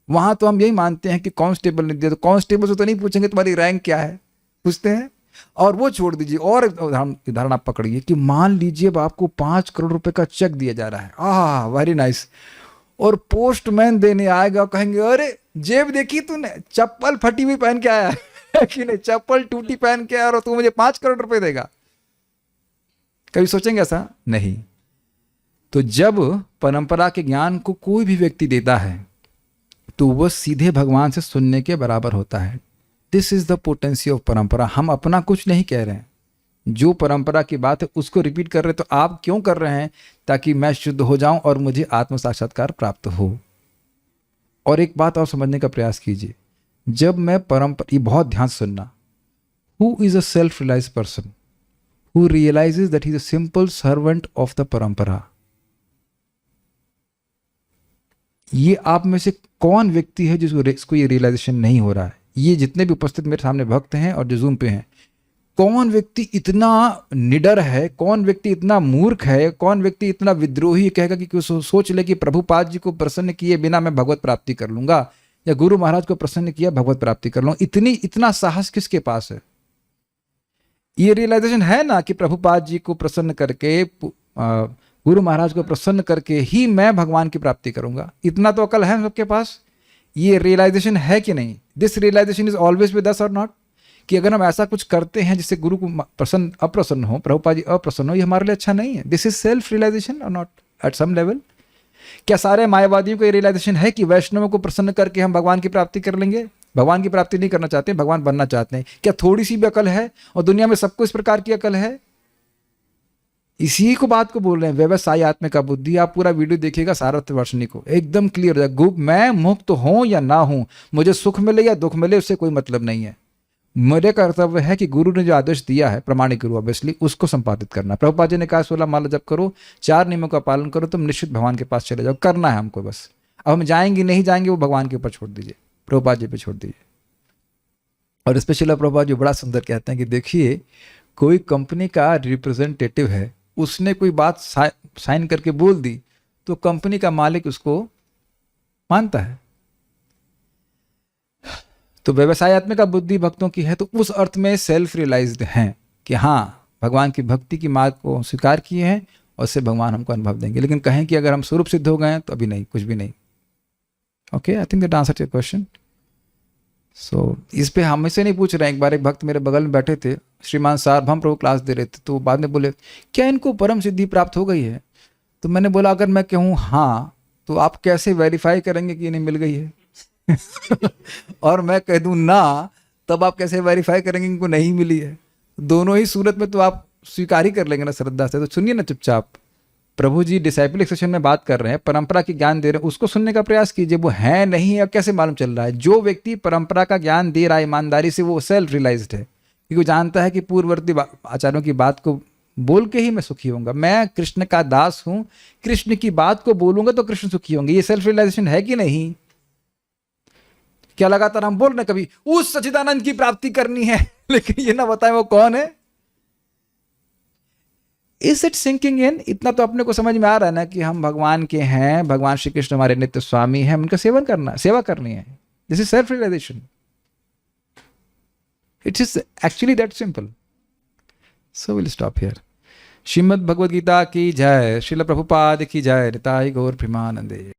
वहां तो हम यही मानते हैं कि कांस्टेबल ने दिया, तो कांस्टेबल से तो नहीं पूछेंगे तुम्हारी रैंक क्या है, पूछते हैं। और वो छोड़ दीजिए, और उदाहरण आप पकड़िए कि मान लीजिए अब आपको 5 करोड़ रुपए का चेक दिया जा रहा है, आह वेरी नाइस, और पोस्टमैन देने आएगा, कहेंगे अरे जेब देखी तूने, चप्पल फटी हुई पहन के आया है कि नहीं, चप्पल टूटी पहन के आया और तू मुझे 5 करोड़ रुपए देगा? कभी सोचेंगे ऐसा? नहीं। तो जब परंपरा के ज्ञान को कोई भी व्यक्ति देता है तो वह सीधे भगवान से सुनने के बराबर होता है। This is the potency of परंपरा। हम अपना कुछ नहीं कह रहे हैं, जो परंपरा की बात है उसको रिपीट कर रहे हैं। तो आप क्यों कर रहे हैं? ताकि मैं शुद्ध हो जाऊं और मुझे आत्म साक्षात्कार प्राप्त हो। और एक बात और समझने का प्रयास कीजिए, जब मैं परंपरा, ये बहुत ध्यान से सुनना, who is a self realise person who realises that he is a simple servant of the परंपरा। ये आप में से कौन व्यक्ति है जिसको ये रियलाइजेशन नहीं हो रहा है? ये जितने भी उपस्थित मेरे सामने भक्त हैं और जो जूम पे हैं, कौन व्यक्ति इतना निडर है, कौन व्यक्ति इतना मूर्ख है, कौन व्यक्ति इतना विद्रोही कहेगा कि सोच ले कि प्रभुपाद जी को प्रसन्न किए बिना मैं भगवत प्राप्ति कर लूंगा, या गुरु महाराज को प्रसन्न किया भगवत प्राप्ति कर लूंगा? इतना साहस किसके पास है? ये रियलाइजेशन है ना कि प्रभुपाद जी को प्रसन्न करके, गुरु महाराज को प्रसन्न करके ही मैं भगवान की प्राप्ति करूंगा। इतना तो अकल है सबके पास। ये रियलाइजेशन है कि नहीं? This realisation is always with us और नॉट? कि अगर हम ऐसा कुछ करते हैं जिससे गुरु को अप्रसन्न हो, प्रभुपाद जी अप्रसन्न हो, ये हमारे लिए अच्छा नहीं है। दिस इज सेल्फ रियलाइजेशन और नॉट एट सम लेवल? क्या सारे मायावादियों को ये रियलाइजेशन है कि वैष्णवों को प्रसन्न करके हम भगवान की प्राप्ति कर लेंगे? भगवान की प्राप्ति नहीं करना चाहते, भगवान बनना चाहते हैं। क्या थोड़ी सी भी अकल है? और दुनिया में सबको इस प्रकार की अकल है? इसी को बात को बोल रहे हैं व्यवसायत्मिका बुद्धि। आप पूरा वीडियो देखिएगा सारस्वतवर्षिणी को, एकदम क्लियर हो जाएगा। मैं मुक्त हूं या ना हूं, मुझे सुख मिले या दुख मिले, उससे कोई मतलब नहीं है। मेरे कर्तव्य है कि गुरु ने जो आदेश दिया है, प्रमाणिक गुरु ऑब्वियसली, उसको संपादित करना। प्रभुपाद जी ने कहा 16 माला जप करो, 4 नियमों का पालन करो, तुम निश्चित भगवान के पास चले जाओ। करना है हमको बस। अब हम जाएंगे नहीं जाएंगे वो भगवान के ऊपर छोड़ दीजिए, प्रभुपाद जी पे छोड़ दीजिए। और स्पेशली प्रभुपाद जी बड़ा सुंदर कहते हैं कि देखिए, कोई कंपनी का रिप्रेजेंटेटिव है, उसने कोई बात साइन करके बोल दी तो कंपनी का मालिक उसको मानता है। तो व्यवसायत्मिका बुद्धि भक्तों की है, तो उस अर्थ में सेल्फ रियलाइज्ड हैं कि हाँ, भगवान की भक्ति की मार्ग को स्वीकार किए हैं और उससे भगवान हमको अनुभव देंगे। लेकिन कहें कि अगर हम स्वरूप सिद्ध हो गए हैं तो अभी नहीं, कुछ भी नहीं। Okay, I think that answered your question. So इस पे हम से नहीं पूछ रहे हैं। एक बार एक भक्त मेरे बगल में बैठे थे, श्रीमान सार्वभौम प्रभु क्लास दे रहे थे, तो बाद में बोले क्या इनको परम सिद्धि प्राप्त हो गई है? तो मैंने बोला अगर मैं कहूँ हाँ, तो आप कैसे वेरीफाई करेंगे कि इन्हें मिल गई है? और मैं कह दूं ना, तब आप कैसे वेरीफाई करेंगे इनको नहीं मिली है? दोनों ही सूरत में तो आप स्वीकार ही कर लेंगे ना श्रद्धा से। तो सुनिए ना चुपचाप, प्रभु जी डिसाइपल सेशन में बात कर रहे हैं, परंपरा की ज्ञान दे रहे हैं, उसको सुनने का प्रयास कीजिए। वो है नहीं है कैसे मालूम चल रहा है? जो व्यक्ति परंपरा का ज्ञान दे रहा है ईमानदारी से, वो सेल्फ रियलाइज्ड है, क्योंकि वो जानता है कि पूर्ववर्ती आचार्यों की बात को बोल के ही मैं सुखी होऊंगा। मैं कृष्ण का दास हूं, कृष्ण की बात को बोलूंगा तो कृष्ण सुखी होंगे। ये सेल्फ रियलाइजेशन है कि नहीं? क्या लगातार हम बोल रहे हैं कभी उस सच्चिदानंद की प्राप्ति करनी है, लेकिन ये ना बताएं वो कौन है। Is it sinking in? इतना तो अपने को समझ में आ रहा है ना कि हम भगवान के हैं, भगवान श्री कृष्ण हमारे नित्य स्वामी हैं, उनका सेवा करनी है। This is self realisation. It is actually that simple. So will stop here. Shrimad Bhagavad Gita की जय, श्रील प्रभुपाद की जय, निताई गौर प्रेमानंदे।